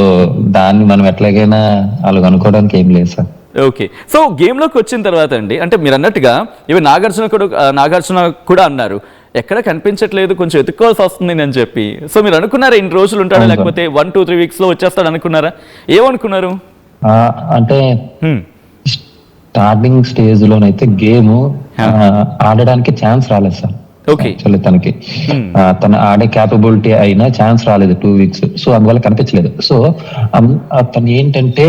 దాన్ని మనం ఎట్లాగైనా వాళ్ళకి అనుకోవడానికి ఏం లేదు సార్. ఓకే, సో గేమ్లోకి వచ్చిన తర్వాత అండి, అంటే మీరు అన్నట్టుగా ఇవి నాగార్జున కూడా అన్నారు ఎక్కడ కనిపించట్లేదు, కొంచెం ఎత్తుక్కోవాల్సి వస్తుంది అని చెప్పి. సో మీరు అనుకున్నారా ఇన్ని రోజులు ఉంటాడా, లేకపోతే 1-2-3 వీక్స్ లో వచ్చేస్తాడు అనుకున్నారా? ఏమనుకున్నారు? అంటే స్టార్టింగ్ స్టేజ్ లోనైతే గేమ్ ఆడడానికి ఛాన్స్ రాలేదు సార్. తనకి తన ఆడే క్యాపబిలిటీ అయినా ఛాన్స్ రాలేదు 2 వీక్స్. సో అందువల్ల కనిపించలేదు. సో తను ఏంటంటే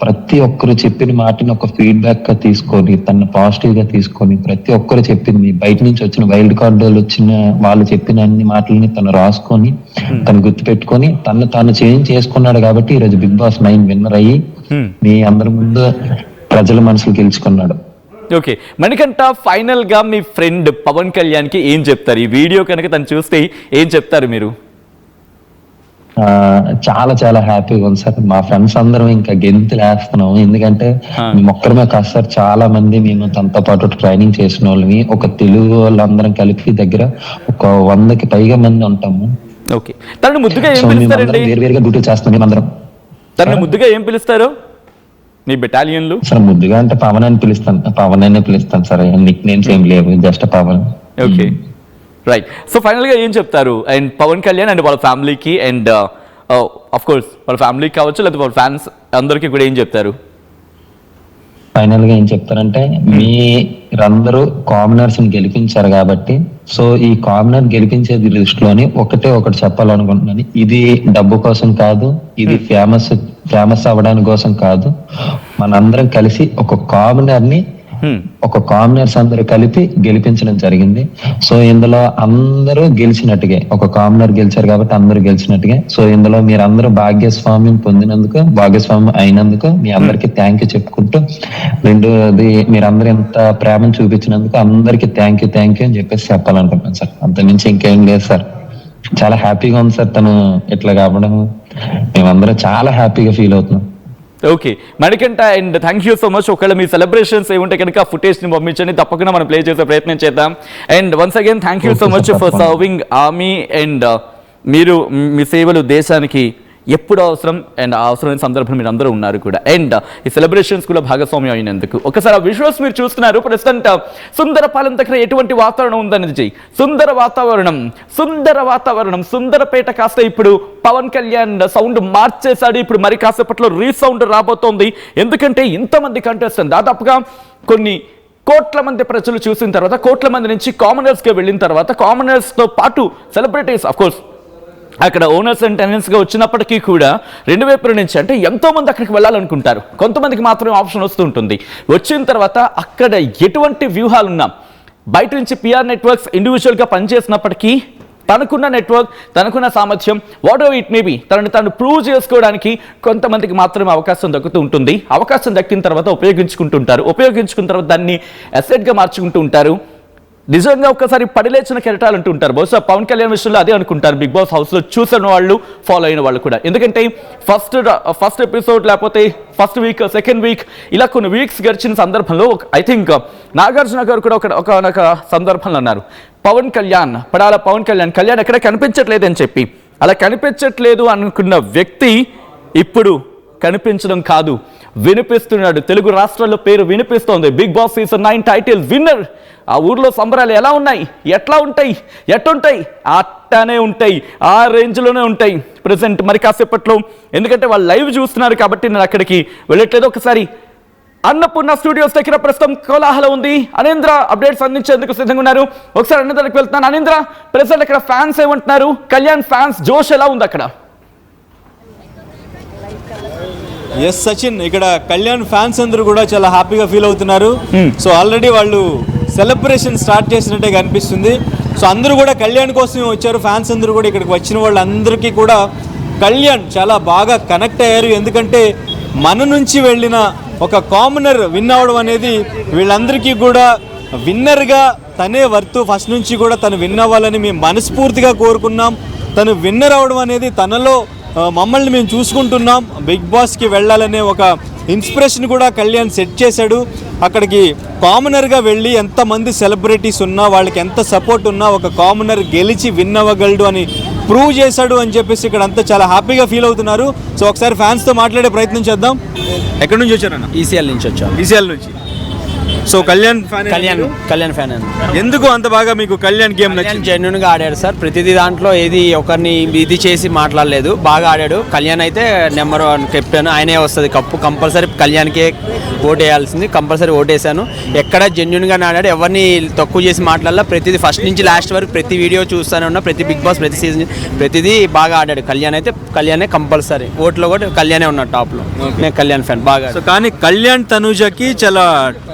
ప్రతి ఒక్కరు చెప్పిన మాటని ఒక ఫీడ్బ్యాక్ గా తీసుకొని తన పాజిటివ్ గా తీసుకొని ప్రతి ఒక్కరు చెప్పింది, బయట నుంచి వచ్చిన వైల్డ్ కార్డులు వచ్చిన వాళ్ళు చెప్పిన అన్ని మాటలని తను రాసుకొని తను గుర్తు పెట్టుకొని తాను చేంజ్ చేసుకున్నాడు. కాబట్టి ఈ రోజు బిగ్ బాస్ 9 విన్నర్ అయ్యి మీ అందరి ముందు ప్రజల మనసులు గెలుచుకున్నాడు. ఓకే, మణికంఠ ఫైనల్ గా మీ ఫ్రెండ్ పవన్ కళ్యాణ్ కి ఏం చెప్తారు? ఈ వీడియో కనుక తను చూస్తే ఏం చెప్తారు మీరు? చాలా చాలా హ్యాపీగా ఉంది సార్. మా ఫ్రెండ్స్ అందరం ఇంకా గెంతులు వేస్తున్నాము, ఎందుకంటే మేము ఒక్కరమే కాదు సార్, చాలా మంది మేము తనతో పాటు ట్రైనింగ్ చేసిన వాళ్ళని ఒక తెలుగు వాళ్ళందరం కలిపి దగ్గర ఒక 100కి పైగా మంది ఉంటాము. ఓకే, తనని ముద్దుగా ఏం పిలుస్తారండి? వేరువేరుగా డ్యూటీ చేస్తాం మేమందరం. తనని ముద్దుగా ఏం పిలుస్తారు మీ బెటాలియన్లు? సార్ ముద్దుగా అంటే పవన్ అని పిలుస్తాను సార్. నిక్ నేమ్స్ ఏం లేవు, just Pawan. Okay, right. So final గా ఏం చెప్తారు అండ్ పవన్ కళ్యాణ్ అండ్ వాళ్ళ ఫ్యామిలీకి అండ్ ఆఫ్ కోర్స్ వాళ్ళ ఫ్యామిలీకి కావచ్చు లేదా వాళ్ళ ఫ్యాన్స్ అందరికీ కూడా ఏం చెప్తారు? ఫైనల్ గా ఏం చెప్తారంటే మీరందరూ కామనర్స్ ని గెలిపించారు కాబట్టి, సో ఈ కామనర్ గెలిపించే దృష్టిలోని ఒకటి చెప్పాలనుకుంటున్నాను. ఇది డబ్బు కోసం కాదు, ఇది ఫేమస్ అవ్వడానికి కోసం కాదు. మనందరం కలిసి ఒక కామనర్స్ అందరూ కలిపి గెలిపించడం జరిగింది. సో ఇందులో అందరూ గెలిచినట్టుగా, ఒక కామనర్ గెలిచారు కాబట్టి అందరూ గెలిచినట్టుగా. సో ఇందులో మీరందరూ భాగ్యస్వామ్యం అయినందుకు మీ అందరికి థ్యాంక్ యూ చెప్పుకుంటూ, రెండోది మీరందరూ ఎంత ప్రేమను చూపించినందుకు అందరికి థ్యాంక్ యూ అని చెప్పేసి చెప్పాలనుకుంటున్నాను సార్. అంత మించి ఇంకేం లేదు సార్. చాలా హ్యాపీగా ఉంది సార్ తను ఇట్లా కావడం. మేమందరం చాలా హ్యాపీగా ఫీల్ అవుతున్నాం. Okay Manikanta, and thank you so much. ఒకవేళ మీ సెలబ్రేషన్స్ ఏముంటే కనుక ఫుటేజ్ ని పంపించండి, తప్పకుండా మనం ప్లే చేసే ప్రయత్నం చేద్దాం. And once again thank you so much for serving army. And మీరు మీ సేవలు దేశానికి ఎప్పుడు అవసరం అండ్ ఆ అవసరమైన సందర్భం మీరు అందరూ ఉన్నారు కూడా. అండ్ ఈ సెలబ్రేషన్స్ కూడా భాగస్వామ్యం అయినందుకు ఒకసారి ఆ విజువల్స్ మీరు చూస్తున్నారు. ప్రస్తుతం సుందరపాలెం దగ్గర ఎటువంటి వాతావరణం ఉందనేది, సుందర వాతావరణం సుందరపేట కాస్త ఇప్పుడు పవన్ కళ్యాణ్ సౌండ్ మార్చేశాడు. ఇప్పుడు మరి కాసేపట్లో రీసౌండ్ రాబోతోంది. ఎందుకంటే ఇంతమంది కంటెస్టెంట్, దాదాపుగా కొన్ని కోట్ల మంది ప్రజలు చూసిన తర్వాత, కోట్ల మంది నుంచి కామనర్స్గా వెళ్ళిన తర్వాత, కామనర్స్తో పాటు సెలబ్రిటీస్ ఆఫ్ కోర్స్ అక్కడ ఓనర్స్ అండ్ టెనెంట్స్గా వచ్చినప్పటికీ కూడా రెండు వైపుల నుంచి అంటే ఎంతో మంది అక్కడికి వెళ్ళాలనుకుంటారు. కొంతమందికి మాత్రమే ఆప్షన్ వస్తుంటుంది. వచ్చిన తర్వాత అక్కడ ఎటువంటి వ్యూహాలున్నా బయట నుంచి పిఆర్ నెట్వర్క్స్ ఇండివిజువల్గా పనిచేసినప్పటికీ తనకున్న నెట్వర్క్, తనకున్న సామర్థ్యం, what ever it may be, తనని తాను ప్రూవ్ చేసుకోవడానికి కొంతమందికి మాత్రమే అవకాశం దక్కుతూ ఉంటుంది. అవకాశం దక్కిన తర్వాత ఉపయోగించుకున్న తర్వాత దాన్ని అసెట్గా మార్చుకుంటూ ఉంటారు. నిజంగా ఒక్కసారి పడిలేచిన కెరటాలు అంటూ ఉంటారు. బహుశా పవన్ కళ్యాణ్ విషయంలో అదే అనుకుంటారు బిగ్ బాస్ హౌస్లో చూసిన వాళ్ళు, ఫాలో అయిన వాళ్ళు కూడా. ఎందుకంటే ఫస్ట్ ఎపిసోడ్ లేకపోతే ఫస్ట్ వీక్, సెకండ్ వీక్ ఇలా కొన్ని వీక్స్ గడిచిన సందర్భంలో ఐ థింక్ నాగార్జున గారు కూడా ఒక సందర్భంలో అన్నారు, పడాల పవన్ కళ్యాణ్ ఎక్కడ కనిపించట్లేదు అని చెప్పి. అలా కనిపించట్లేదు అనుకున్న వ్యక్తి ఇప్పుడు కనిపించడం కాదు, వినిపిస్తున్నాడు. తెలుగు రాష్ట్రాల్లో పేరు వినిపిస్తోంది. Bigg Boss season 9 title winner. ఆ ఊర్లో సంబరాలు ఎలా ఉన్నాయి, ఎట్టుంటాయి అట్టానే ఉంటాయి, ఆ రేంజ్లోనే ఉంటాయి ప్రజెంట్. మరి కాసేపట్లో, ఎందుకంటే వాళ్ళు లైవ్ చూస్తున్నారు కాబట్టి నేను అక్కడికి వెళ్ళట్లేదు. ఒకసారి అన్నపూర్ణ స్టూడియోస్ దగ్గర ప్రస్తుతం కోలాహలం ఉంది. అనేంద్ర అప్డేట్స్ అందించేందుకు సిద్ధంగా ఉన్నారు. ఒకసారి అనేంద్రకి వెళ్తున్నాను. అనేంద్ర, ప్రజెంట్ అక్కడ ఫ్యాన్స్ ఏమంటున్నారు? కళ్యాణ్ ఫ్యాన్స్ జోష్ ఎలా ఉంది అక్కడ? ఎస్ సచిన్, ఇక్కడ కళ్యాణ్ ఫ్యాన్స్ అందరూ కూడా చాలా హ్యాపీగా ఫీల్ అవుతున్నారు. సో ఆల్రెడీ వాళ్ళు సెలబ్రేషన్ స్టార్ట్ చేసినట్టే కనిపిస్తుంది. సో అందరూ కూడా కళ్యాణ్ కోసమే వచ్చారు. ఫ్యాన్స్ అందరూ కూడా ఇక్కడికి వచ్చిన వాళ్ళందరికీ కూడా కళ్యాణ్ చాలా బాగా కనెక్ట్ అయ్యారు. ఎందుకంటే మన నుంచి వెళ్ళిన ఒక కామనర్ విన్ అవ్వడం అనేది వీళ్ళందరికీ కూడా విన్నర్గా తనే వర్తు. ఫస్ట్ నుంచి కూడా తను విన్ అవ్వాలని మేము మనస్ఫూర్తిగా కోరుకున్నాం. తను విన్నర్ అవ్వడం అనేది తనలో మమ్మల్ని మేము చూసుకుంటున్నాం, బిగ్ బాస్కి వెళ్ళాలనే ఒక ఇన్స్పిరేషన్ కూడా కళ్యాణ్ సెట్ చేశాడు. అక్కడికి కామనర్గా వెళ్ళి ఎంతమంది సెలబ్రిటీస్ ఉన్నా, వాళ్ళకి ఎంత సపోర్ట్ ఉన్నా, ఒక కామనర్ గెలిచి విన్ అవ్వగలడు అని ప్రూవ్ చేశాడు అని చెప్పేసి ఇక్కడ అంతా చాలా హ్యాపీగా ఫీల్ అవుతున్నారు. సో ఒకసారి ఫ్యాన్స్తో మాట్లాడే ప్రయత్నం చేద్దాం. ఎక్కడి నుంచి వచ్చారన్న? ఈసీఎల్ నుంచి వచ్చాను. ఈసీఎల్ నుంచి. సో కళ్యాణ్ ఫ్యాన్ ఎందుకు అంత బాగా మీకు కళ్యాణ్ గేమ్ నచ్చింది? జెన్యున్ గా ఆడాడు సార్. ప్రతిదీ దాంట్లో ఏది ఒకరిని ఇది చేసి మాట్లాడలేదు, బాగా ఆడాడు. కళ్యాణ్ అయితే నెంబర్ 1 కెప్టెన్, ఆయనే వస్తుంది కప్పు. కంపల్సరీ కళ్యాణ్కే ఓట్ వేయాల్సింది, కంపల్సరీ ఓటేసాను. ఎక్కడ జెన్యున్ గా ఆడాడు, ఎవరిని తక్కువ చేసి మాట్లాడాల. ప్రతిదీ ఫస్ట్ నుంచి లాస్ట్ వరకు ప్రతి వీడియో చూస్తూనే ఉన్నా, ప్రతి బిగ్ బాస్ ప్రతి సీజన్ ప్రతిదీ బాగా ఆడాడు. కళ్యాణే కంపల్సరీ ఓట్లో కూడా కళ్యాణే ఉన్నాడు టాప్ లో. నేను కళ్యాణ్ ఫ్యాన్ బాగా. కానీ కళ్యాణ్ తనుజకి చాలా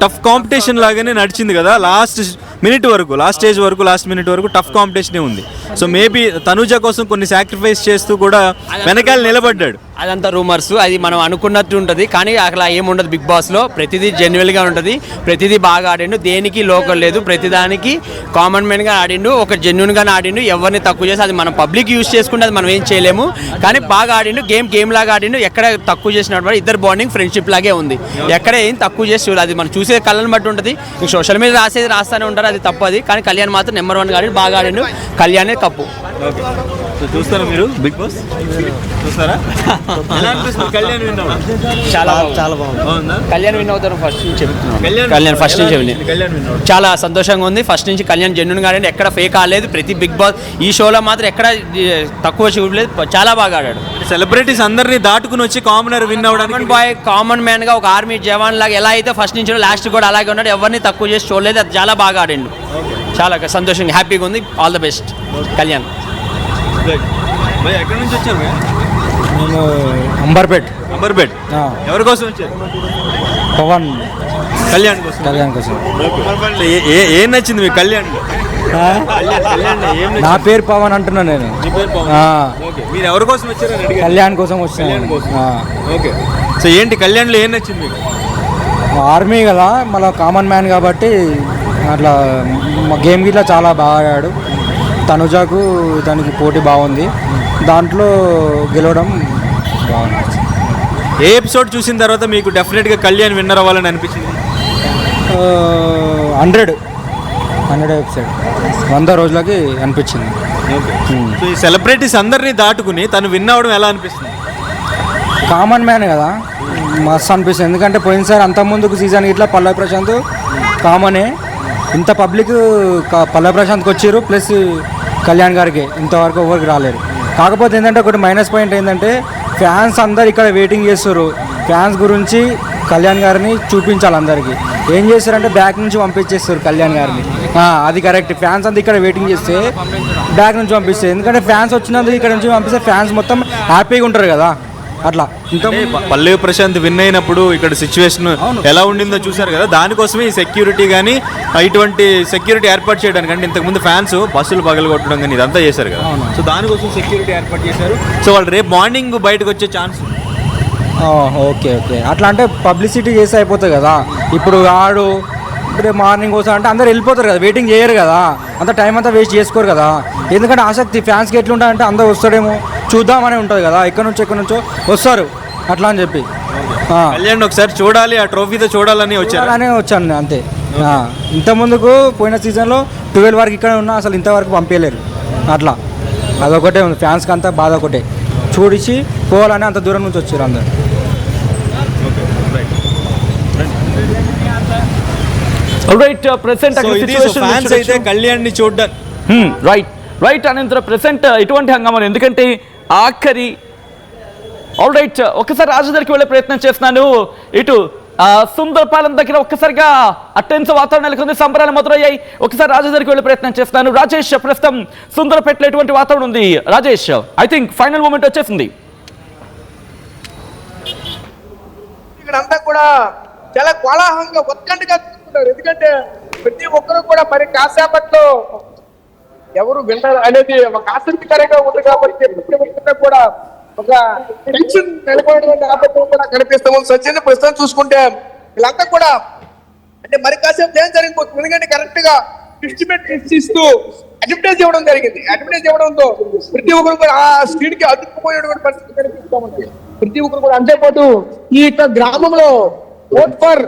టఫ్ కాంపిటీషన్ లాగానే నడిచింది కదా. లాస్ట్ మినిట్ వరకు టఫ్ కాంపిటీషనే ఉంది. సో మేబీ తనుజ కోసం కొన్ని సాక్రిఫైస్ చేస్తూ కూడా వెనకాల నిలబడ్డాడు. అదంతా రూమర్స్, అది మనం అనుకున్నట్టు ఉంటుంది. కానీ అక్కడ ఏముండదు బిగ్ బాస్లో. ప్రతిదీ జెన్యున్గా ఉంటుంది, ప్రతిదీ బాగా ఆడిండు, దేనికి లోకల్ లేదు, ప్రతిదానికి కామన్ మ్యాన్గా ఆడిండు, ఒక జెన్యున్గానే ఆడిండు. ఎవరిని తక్కువ చేసి అది మనం పబ్లిక్ యూజ్ చేసుకుంటే అది మనం ఏం చేయలేము. కానీ బాగా ఆడిండు, గేమ్ లాగా ఆడిండు. ఎక్కడ తక్కువ చేసినట్టు ఇద్దరు బాండింగ్ ఫ్రెండ్షిప్ లాగే ఉంది. ఎక్కడ ఏం తక్కువ చేసి చూడాలి, అది మనం చూసే కళ్ళని బట్టి ఉంటుంది. సోషల్ మీడియా రాస్తూనే ఉంటారు, అది తప్పది. కానీ కళ్యాణ్ మాత్రం నెంబర్ 1 ఆడిండు, బాగా ఆడిండు. కళ్యాణే కప్పు. చూస్తారా మీరు బిగ్ బాస్? చూస్తారా? కళ్యాణ్ విన్ చాలా బాగుంది. కళ్యాణ్ విన్ అవుతారు ఫస్ట్ నుంచి చెప్తున్నాను. కళ్యాణ్ ఫస్ట్ నుంచి చాలా సంతోషంగా ఉంది. ఫస్ట్ నుంచి కళ్యాణ్ జెన్యున్ గా ఆడాడు, ఎక్కడ ఫేక్ ఆడలేదు. ప్రతి బిగ్ బాస్ ఈ షోలో మాత్రం ఎక్కడ తక్కువ చూడలేదు, చాలా బాగా ఆడాడు. సెలబ్రిటీస్ అందరినీ దాటుకుని వచ్చి కామనర్ విన్ అవ్వడానికి కామన్ మ్యాన్ గా ఒక ఆర్మీ జవాన్ లాగా ఎలా అయితే ఫస్ట్ నుంచి లాస్ట్ కూడా అలాగే ఉన్నాడు. ఎవరిని తక్కువ చేసి చూడలేదు, అది చాలా బాగా ఆడిండు. చాలా సంతోషంగా హ్యాపీగా ఉంది. All the best Kalyan. ఎక్కడి నుంచి వచ్చారు? నేను అంబర్పేట్. ఎవరి కోసం వచ్చారు? పవన్ కళ్యాణ్ కోసం. ఏం నచ్చింది మీకు కళ్యాణ్? నా పేరు పవన్ అంటున్నా నేను. మీరు ఎవరి కోసం వచ్చారు? కళ్యాణ్ కోసం వచ్చాను. ఓకే. సో ఏంటి కళ్యాణ్లో ఏం నచ్చింది మీకు? ఆర్మీ కదా, మళ్ళీ కామన్ మ్యాన్ కాబట్టి అట్లా గేమ్ గిట్లా చాలా బాగా ఆడాడు. తనుజాకు దానికి పోటీ బాగుంది, దాంట్లో గెలవడం బాగుంది. ఏ ఎపిసోడ్ చూసిన తర్వాత మీకు డెఫినెట్గా కళ్యాణ్ విన్నర్ అవ్వాలని అనిపించింది? 100 ఎపిసోడ్ 100 రోజులకి అనిపించింది. సో ఈ సెలబ్రిటీస్ అందరినీ దాటుకుని తను విన్ అవ్వడం ఎలా అనిపిస్తుంది? కామన్ మ్యాన్ కదా, మస్తు అనిపిస్తుంది. ఎందుకంటే పోయినసారి అంత ముందుకు సీజన్ ఇట్లా పల్లవి ప్రశాంత్ కామనే, ఇంత పబ్లిక్ పల్లవి ప్రశాంత్కి వచ్చారు, ప్లస్ కళ్యాణ్ గారికి ఇంతవరకు ఎవరికి రాలేరు. కాకపోతే ఏంటంటే ఒకటి మైనస్ పాయింట్ ఏంటంటే ఫ్యాన్స్ అందరు ఇక్కడ వెయిటింగ్ చేస్తారు. ఫ్యాన్స్ గురించి కళ్యాణ్ గారిని చూపించాలి అందరికీ. ఏం చేస్తారంటే బ్యాక్ నుంచి పంపించేస్తారు కళ్యాణ్ గారిని. అది కరెక్ట్. ఫ్యాన్స్ అంతా ఇక్కడ వెయిటింగ్ చేస్తే బ్యాక్ నుంచి పంపిస్తారు. ఎందుకంటే ఫ్యాన్స్ వచ్చినందుకు ఇక్కడ నుంచి పంపిస్తే ఫ్యాన్స్ మొత్తం హ్యాపీగా ఉంటారు కదా. అట్లా ఇంత పల్లవి ప్రశాంత్ విన్ అయినప్పుడు ఇక్కడ సిచ్యువేషన్ ఎలా ఉండిందో చూశారు కదా, దానికోసమే ఈ సెక్యూరిటీ కానీ ఇటువంటి సెక్యూరిటీ ఏర్పాటు చేయడానికి, అంటే ఇంతకుముందు ఫ్యాన్స్ బస్సులు పగలగొట్టడం కానీ ఇదంతా చేశారు కదా, సో దానికోసం సెక్యూరిటీ ఏర్పాటు చేశారు. సో వాళ్ళు రేపు మార్నింగ్ బయటకు వచ్చే ఛాన్స్. ఓకే ఓకే, అట్లా అంటే పబ్లిసిటీ చేసి అయిపోతుంది కదా. ఇప్పుడు ఆడు రేపు మార్నింగ్ వస్తా అంటే అందరు వెళ్ళిపోతారు కదా, వెయిటింగ్ చేయరు కదా, అంత టైం అంతా వేస్ట్ చేసుకోరు కదా. ఎందుకంటే ఆసక్తి ఫ్యాన్స్కి ఎట్లుంటాయంటే అందరూ వస్తాడేమో చూద్దామని ఉంటుంది కదా, ఎక్కడి నుంచో వస్తారు అట్లా అని చెప్పి కళ్యాణ్ ఒకసారి చూడాలి, ఆ ట్రోఫీతో చూడాలని వచ్చాను అంతే. ఇంతకుముందుకు పోయిన సీజన్లో 12 వరకు ఇక్కడ ఉన్నా అసలు ఇంతవరకు పంపించలేరు. అట్లా అదొకటే ఉంది, ఫ్యాన్స్కి అంతా బాధ ఒకటే, చూడిచి పోవాలని అంత దూరం నుంచి వచ్చారు అందరు. కళ్యాణ్ చూడ్డా రైట్ అనంతరం ప్రెసెంట్ ఎటువంటి హంగామా, ఎందుకంటే ఆఖరి రైట్ ఒక్కసారి రాజు దగ్గరికి వెళ్ళే ప్రయత్నం చేస్తున్నాను. ఇటు సుందరపాలెం దగ్గర ఒక్కసారిగా అటెన్స్ వాతావరణం నెలకొంది, సంబరాలు మొదలయ్యాయి. ఒకసారి రాజేష్ దగ్గరికి వెళ్ళే ప్రయత్నం చేస్తున్నాను. రాజేష్, ప్రస్తుతం సుందరపేటలో ఎటువంటి వాతావరణం ఉంది? Rajesh, I think final moment వచ్చేసింది. ఇక్కడ అంతా కూడా చాలా కోలాహలంగా ఉత్కంఠగా చూస్తున్నారు, ఎందుకంటే ప్రతి ఒక్కరు కూడా మరి కాసేపట్లో ఎవరు వింటారు అనేది ఒక ఆసక్తికరంగా ఉంది కాబట్టి ప్రతి ఒక్కరు కూడా ఒక టెన్షన్ నెలకొనేటువంటి ఆపత్తులు కూడా కనిపిస్తాము. సచిన్ ప్రస్తుతం చూసుకుంటే వీళ్ళంతా కూడా అంటే మరి కాసేపు ఏం జరిగిపోతుంది, ఎందుకంటే కరెక్ట్ గా ఎస్టిమేట్ ఇస్తూ అడ్వర్టైజ్ ఇవ్వడం జరిగింది. అడ్వర్టైజ్ ఇవ్వడంతో ప్రతి ఒక్కరు కూడా ఆ స్క్రీన్ కి అతుక్కుపోయేటువంటి పరిస్థితి కనిపిస్తూ ఉంది. ప్రతి ఒక్కరు కూడా అంతేపాటు ఈ యొక్క గ్రామంలో ఓట్ ఫర్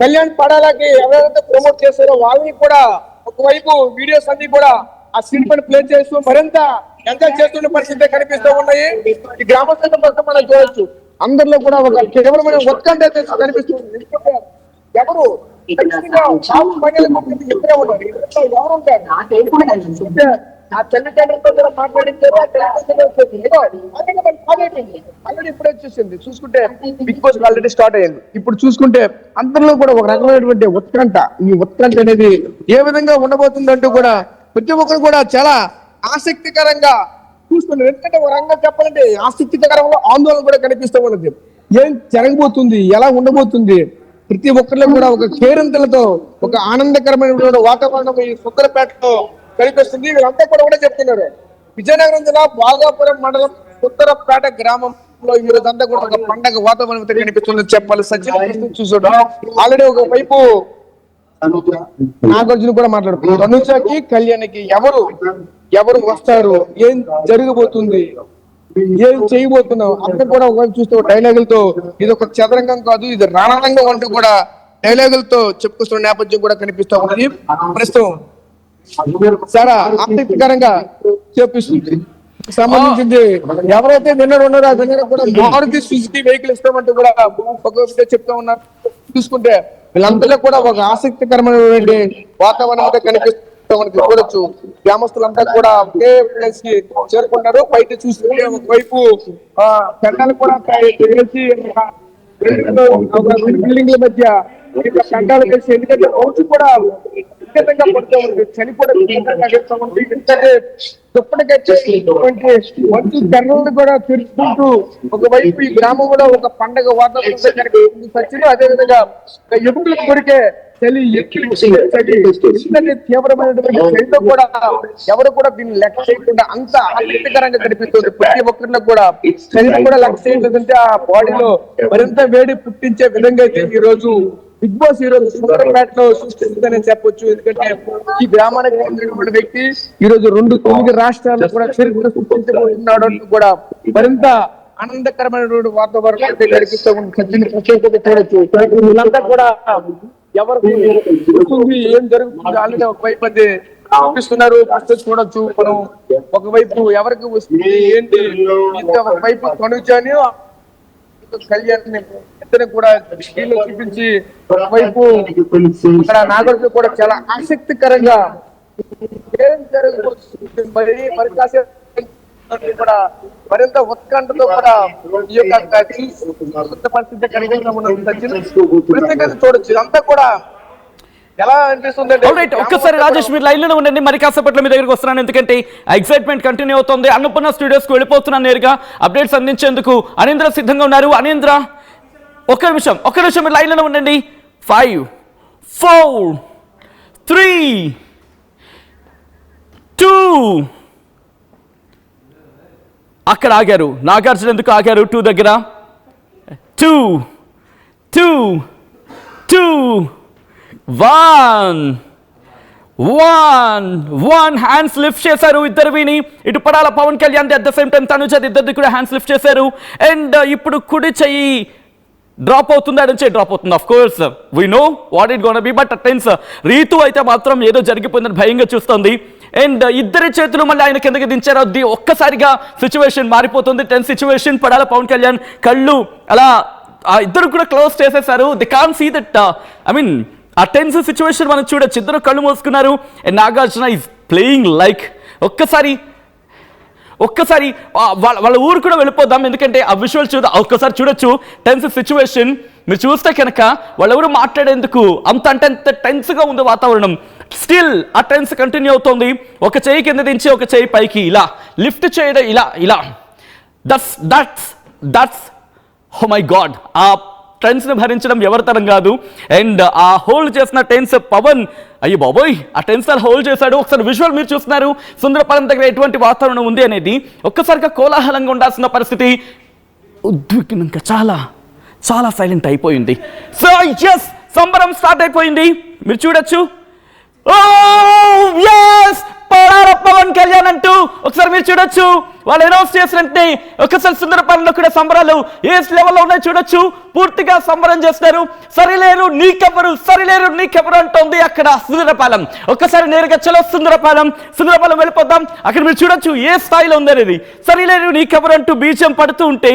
కళ్యాణ్ పడాలకి ఎవరైతే ప్రమోట్ చేస్తారో వాళ్ళని కూడా ఒకవైపు వీడియోస్ అన్ని కూడా ఆ స్క్రీన్ పైన ప్లే చేస్తూ మరింత ఎంజాయ్ చేస్తున్న పరిస్థితి కనిపిస్తూ ఉన్నాయి. ఈ గ్రామస్తుల కోసం మనం చూడొచ్చు, అందరిలో కూడా ఒక కేవలమైన ఉత్కంఠ కనిపిస్తుంది. ఎవరు ఇప్పుడే వచ్చేసింది. చూసుకుంటే బిగ్ బాస్ ఆల్రెడీ స్టార్ట్ అయ్యింది. ఇప్పుడు చూసుకుంటే అందరిలో కూడా ఒక రకమైనటువంటి ఉత్కంఠ, ఈ ఉత్కంఠ అనేది ఏ విధంగా ఉండబోతుందంటూ కూడా ప్రతి ఒక్కరు కూడా చాలా ఆసక్తికరంగా చూస్తున్నారు. ఎందుకంటే ఒక రంగా చెప్పాలంటే ఆసక్తికరంగా ఆందోళన కూడా కనిపిస్తూ ఉన్నది. ఏం జరగబోతుంది, ఎలా ఉండబోతుంది, ప్రతి ఒక్కరిలో కూడా ఒక కేరింతలతో ఒక ఆనందకరమైనటువంటి వాతావరణం ఈ సుందరపేటలో కనిపిస్తుంది. వీళ్ళంతా కూడా చెప్తున్నారు, విజయనగరం జిల్లా బాగాపురం మండలం సుందరపేట గ్రామంలో ఈ రోజంతా కూడా ఒక పండగ వాతావరణం కనిపిస్తుంది చెప్పాలి. సచిన్ చూసాడు ఆల్రెడీ ఒక వైపు నాగార్జున కూడా మాట్లాడుతున్నారు, అనుషకి కళ్యాణ్కి ఎవరు వస్తారు, ఏం జరగబోతుంది, ఏం చేయబోతున్నావు అక్కడ కూడా ఒకవైపు చూస్తే డైలాగులతో ఇది ఒక చదరంగం కాదు ఇది రణరంగం అంటూ కూడా డైలాగులతో చెప్పుకొస్తున్న నేపథ్యం కూడా కనిపిస్తూ ఉంది. ప్రస్తుతం చాలా ఆసక్తికరంగా చూపిస్తుంది. సంబంధించింది ఎవరైతే విన్నర్ ఉన్నారో ఆ విన్నర్ కూడా మారుతి సుజుకి వెహికల్ ఇస్తామంటూ కూడా ఒక చెప్తా ఉన్నారు. చూసుకుంటే వీళ్ళందరిలో కూడా ఒక ఆసక్తికరమైనటువంటి వాతావరణం అయితే కనిపిస్తుంది. చూడొచ్చు, గ్రామస్తులంతా కూడా ఒకే ప్లేస్ కి చేరుకుంటారు. బయట చూస్తుంటే ఒకవైపు పెండాలు కూడా తెలిసి బిల్డింగ్ల మధ్య పెండాలు కలిసి, ఎందుకంటే రోజు కూడా విపరీతంగా పడుతూ ఉంది, చలి కూడా ఉంది. ఎందుకంటే దుప్పటికైతే మంచి తెరలను కూడా తెరుచుకుంటూ ఒకవైపు ఈ గ్రామం కూడా ఒక పండగ వాతావరణం కనిపిస్తుంది. సచిన్ అదే విధంగా ఎముకలకు కొరికే చలి తీవ్రమైనటువంటి చలితో కూడా ఎవరు కూడా దీన్ని లెక్క చేయకుండా అంత ఆసక్తికరంగా కనిపిస్తుంది. ప్రతి ఒక్కరిలో కూడా చలిని కూడా లెక్క చేయలేదంటే ఆ బాడీలో మరింత వేడి పుట్టించే విధంగా అయితే ఈ రోజు బిగ్ బాస్ ఈ రోజు సుందరపేటలో సృష్టిస్తుందని చెప్పొచ్చు. ఎందుకంటే ఈ గ్రామానికి చెందినటువంటి వ్యక్తి ఈ రోజు 9 రాష్ట్రాల్లో కూడా చరిత్ర సృష్టించబోతున్నాడు కూడా మరింత ఆనందకరమైనటువంటి వాతావరణం అయితే కనిపిస్తూ చూడొచ్చు. వీళ్ళంతా కూడా ఎవరికి ఏం జరుగుతుంది ఆల్రెడీ ఒకవైపు అది చూపిస్తున్నారు, చూడొచ్చు. మనం ఒకవైపు ఎవరికి వస్తుంది ఏంటి, ఒకవైపు కనుచాని కళ్యాణ్ ఇద్దరు కూడా చూపించి ఒకవైపు ఇక్కడ నాగార్జున కూడా చాలా ఆసక్తికరంగా ఏం జరగబోతుంది మరి కాసేపు కూడా మరింత ఉత్కంఠతో కూడా ఈ యొక్క పరిస్థితి కనిపించడం చూడొచ్చు. ఇదంతా కూడా ఎలా అనిపిస్తుంది రైట్, ఒక్కసారి రాజేష్ మీరు లైన్ లో ఉండండి, మరి కాసేపట్లో మీ దగ్గరికి వస్తున్నాను, ఎందుకంటే ఎక్సైట్మెంట్ కంటిన్యూ అవుతుంది. అన్నపూర్ణ స్టూడియోస్ కు వెళ్ళిపోతున్నాను నేరుగా అప్డేట్స్ అందించేందుకు. అనీంద్ర సిద్ధంగా ఉన్నారు. అనీంద్ర ఒక్క నిమిషం మీరు లైన్ లో ఉండండి. 5 4 3 2 అక్కడ ఆగారు. నాగార్జున ఎందుకు ఆగారు 2 దగ్గర? 2 2 2 1 హ్యాండ్స్ లిఫ్ట్ చేశారు ఇద్దరు విని. ఇటు Padala Pawan Kalyan at the same time Tanuja ఇద్దరిది కూడా హ్యాండ్స్ లిఫ్ట్ చేశారు. అండ్ ఇప్పుడు కుడి చెయ్యి డ్రాప్ అవుతుంది, అటు నుంచి డ్రాప్ అవుతుంది. Of course we know what it gonna be, but tense Rithu అయితే మాత్రం ఏదో జరిగిపోయిందని భయంగా చూస్తుంది. అండ్ ఇద్దరి చేతులు మళ్ళీ ఆయన కిందకి దించారు. అది ఒక్కసారిగా సిచ్యువేషన్ మారిపోతుంది. Tense situation. పడాల పవన్ కళ్యాణ్ కళ్ళు అలా ఇద్దరు కూడా క్లోజ్ చేసేసారు. The can see that I mean ఆ టెన్స్ సిచ్యువేషన్ మనం చూడొచ్చు. ఇద్దరు కళ్ళు మూసుకున్నారు. And Nagarjuna is playing like ఒక్కసారి వాళ్ళ ఊరు కూడా వెళ్ళిపోదాం, ఎందుకంటే ఆ విజువల్ ఒక్కసారి చూడొచ్చు. టెన్స్ సిచ్యువేషన్ మీరు చూస్తే కనుక వాళ్ళెవరు మాట్లాడేందుకు అంత టెన్స్గా ఉంది వాతావరణం. స్టిల్ ఆ టెన్స్ కంటిన్యూ అవుతుంది. ఒక చేయి కింద దించి ఒక చేయి పైకి ఇలా లిఫ్ట్ చేయడం, ఇలా దట్స్ ఓ మై గాడ్. ఆ టెన్స్ని భరించడం ఎవరితరం కాదు. అండ్ ఆ హోల్డ్ చేసిన టెన్స్ పవన్, అయ్యో బాబోయ్ ఆ టెన్స్ అలా హోల్డ్ చేశాడు. ఒకసారి విజువల్ మీరు చూస్తున్నారు. సుందరపాలెం దగ్గర ఎటువంటి వాతావరణం ఉంది అనేది ఒక్కసారిగా కోలాహలంగా ఉండాల్సిన పరిస్థితి ఉద్విగ్నంగా చాలా సైలెంట్ అయిపోయింది. సో ఎస్, సంబరం స్టార్ట్ అయిపోయింది. మీరు చూడొచ్చు. పడాల పవన్ కళ్యాణ్ అంటూ ఒకసారి మీరు చూడొచ్చు. వాళ్ళు అనౌన్స్ చేసినట్టే ఒకసారి సుందరపాలెంలో కూడా సంబరాలు ఏ లెవెల్లో ఉన్నాయో చూడొచ్చు. పూర్తిగా సంబరం చేస్తారు. సరిలేరు నీకెవరు అంటోంది అక్కడ సుందరపాలెం. ఒక్కసారి నేరుగా చలో సుందరపాలెం వెళ్ళిపోదాం. అక్కడ మీరు చూడొచ్చు ఏ స్థాయిలో ఉంది అనేది. సరిలేరు నీకెవరు అంటూ బీజం పడుతూ ఉంటే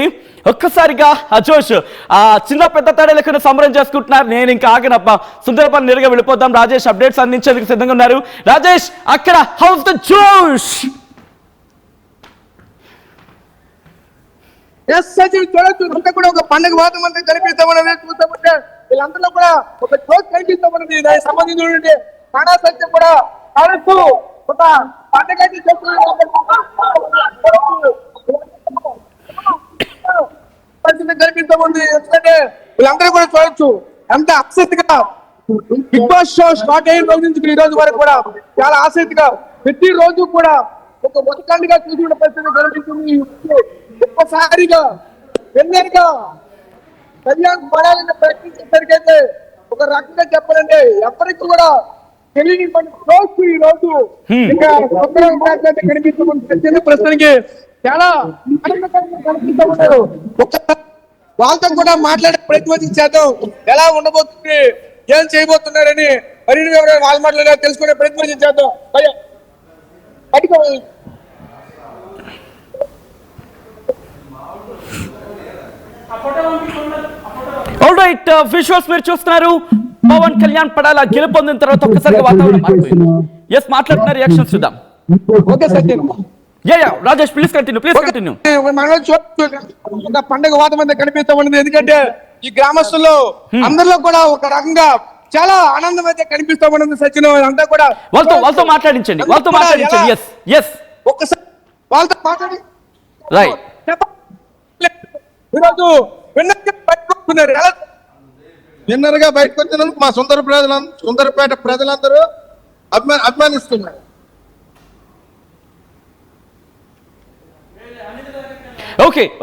ఒక్కసారిగా ఆ జోష్, ఆ చిన్న పెద్ద తేడా లేకుండా సంబరం చేసుకుంటున్నారు. నేను ఇంకా ఆగనబ్బా, సుందరపాలెం నేరుగా వెళ్ళిపోదాం. రాజేష్ అప్డేట్స్ అందించేందుకు సిద్ధంగా ఉన్నారు. రాజేష్, అక్కడ హౌస్ ద జోష్. సచిన్ చూడొచ్చు, అంతా కూడా ఒక పండుగ వాతావరణం కనిపిస్తామన్నది చూస్తామంటే వీళ్ళందరిలో కూడా ఒక జోష్ కనిపిస్తామన్నది. దానికి సంబంధించి కానా సత్యం కూడా ఆడుతూ ఒక పండుగ కనిపిస్తామంది. ఎందుకంటే వీళ్ళందరూ కూడా చూడొచ్చు ఎంత ఆసక్తిగా బిగ్ బాస్ షో స్టార్ట్ అయిన రోజు నుంచి ఈ రోజు వరకు కూడా చాలా ఆసక్తిగా ప్రతి రోజు కూడా ఒక ఉత్కంఠగా చూసుకునే పరిస్థితి కనిపిస్తుంది. ఒక్కసారిగా విన్నర్గా కళ్యాణ్ పడాలని ప్రయత్నించేసరికైతే ఒక రకంగా చెప్పాలంటే ఎవరికి కూడా తెలియని రోజు ఈ రోజు ఇంకా కనిపిస్తుంది. ప్రస్తుతానికి చాలా కనిపిస్తూ వాళ్ళతో కూడా మాట్లాడే ప్రయత్నం చేద్దాం. ఎలా ఉండబోతుంది, ఏం చేయబోతున్నారని మరిన్ని వివరాలు వాళ్ళ మాట్లాడే తెలుసుకునే ప్రయత్నం చేద్దాం. ఆల్రైట్, విజువల్స్ మీరు చూస్తున్నారు. పవన్ కళ్యాణ్ పడాల గెలుపొందిన తర్వాత ఒక్కసారిగా వాతావరణం మారిపోయింది. ఎస్, మాట్లాడుతున్న రియాక్షన్స్ చూద్దాం. Okay Satyam. Rajesh please continue. ఒక పండుగ వాతావరణం కనిపిస్తామన్నది. ఎందుకంటే ఈ గ్రామస్తుల్లో అందరిలో కూడా ఒక రకంగా చాలా ఆనందం అయితే కనిపిస్తామన్నది. సచిన్ అంతా కూడా వాళ్ళతో మాట్లాడించండి. ఒక్కసారి వాళ్ళతో మాట్లాడి రైట్. ఈరోజు విన్నర్ గా బయటకు వచ్చినందుకు మా సుందరపేట ప్రజలందరూ అభిమానిస్తున్నారు.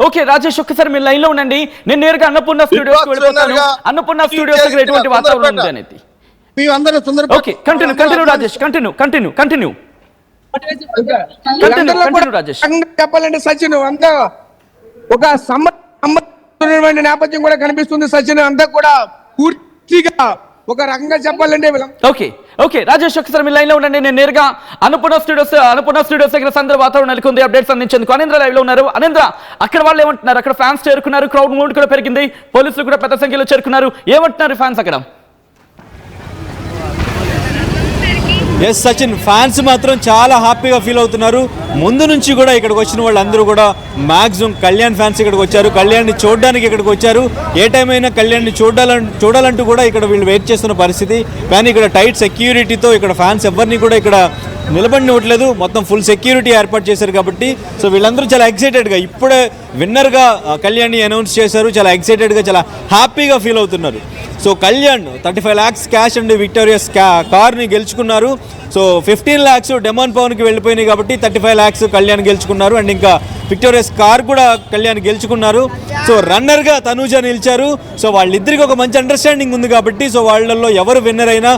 ఓకే రాజేష్, ఒక్కసారి మీరు లైన్ లో ఉండండి. నేను నేరుగా అన్నపూర్ణ స్టూడియోస్ వెళ్ళిపోతాను. అన్నపూర్ణ స్టూడియోస్ దగ్గర ఎటువంటి వాతావరణం ఉంది అనేది. Okay, continue Rajesh, continue Rajesh. చెప్పాలంటే సచిన్ అంతా ఒక నేపథ్యం కూడా కనిపిస్తుంది. సచిన్ అంతా కూడా పూర్తిగా ఒక రకంగా చెప్పాలంటే ఓకే రాజేష్, ఒకసారి మీ లైన్ లో ఉండండి. నేను నేరుగా అన్నపూర్ణ స్టూడియోస్ దగ్గర సందర్భ వాతావరణం నెలకొంది. అప్డేట్స్ అందించేందుకు అనీంద్ర లైవ్ లో ఉన్నారు. అనీంద్ర, అక్కడ వాళ్ళు ఏమంటున్నారు? అక్కడ ఫ్యాన్స్ చేరుకున్నారు, క్రౌడ్ మూవ్మెంట్ కూడా పెరిగింది, పోలీసులు కూడా పెద్ద సంఖ్యలో చేరుకున్నారు. ఏమంటున్నారు ఫ్యాన్స్ అక్కడ? ఎస్ సచిన్, ఫ్యాన్స్ మాత్రం చాలా హ్యాపీగా ఫీల్ అవుతున్నారు. ముందు నుంచి కూడా ఇక్కడికి వచ్చిన వాళ్ళందరూ కూడా మ్యాక్సిమం కళ్యాణ్ ఫ్యాన్స్ ఇక్కడికి వచ్చారు, కళ్యాణ్ని చూడడానికి ఇక్కడికి వచ్చారు. ఏ టైం అయినా కళ్యాణ్ని చూడాలంటూ కూడా ఇక్కడ వీళ్ళు వెయిట్ చేస్తున్న పరిస్థితి. కానీ ఇక్కడ టైట్ సెక్యూరిటీతో ఇక్కడ ఫ్యాన్స్ ఎవరిని కూడా ఇక్కడ నిలబడినివ్వట్లేదు, మొత్తం ఫుల్ సెక్యూరిటీ ఏర్పాటు చేశారు కాబట్టి. సో వీళ్ళందరూ చాలా ఎక్సైటెడ్గా ఇప్పుడే విన్నర్గా కళ్యాణ్ని అనౌన్స్ చేశారు, చాలా ఎక్సైటెడ్గా చాలా హ్యాపీగా ఫీల్ అవుతున్నారు. So Kalyan 35 lakhs cash and victorious కార్ని గెలుచుకున్నారు. సో 15 lakhs డెమాన్ పవన్కి వెళ్ళిపోయినాయి కాబట్టి 35 lakhs కళ్యాణ్ గెలుచుకున్నారు. అండ్ ఇంకా విక్టోరియస్ కార్ కూడా కళ్యాణ్ గెలుచుకున్నారు. సో రన్నర్గా తనూజ నిలిచారు. సో వాళ్ళిద్దరికి ఒక మంచి అండర్స్టాండింగ్ ఉంది కాబట్టి సో వాళ్ళల్లో ఎవరు విన్నర్ అయినా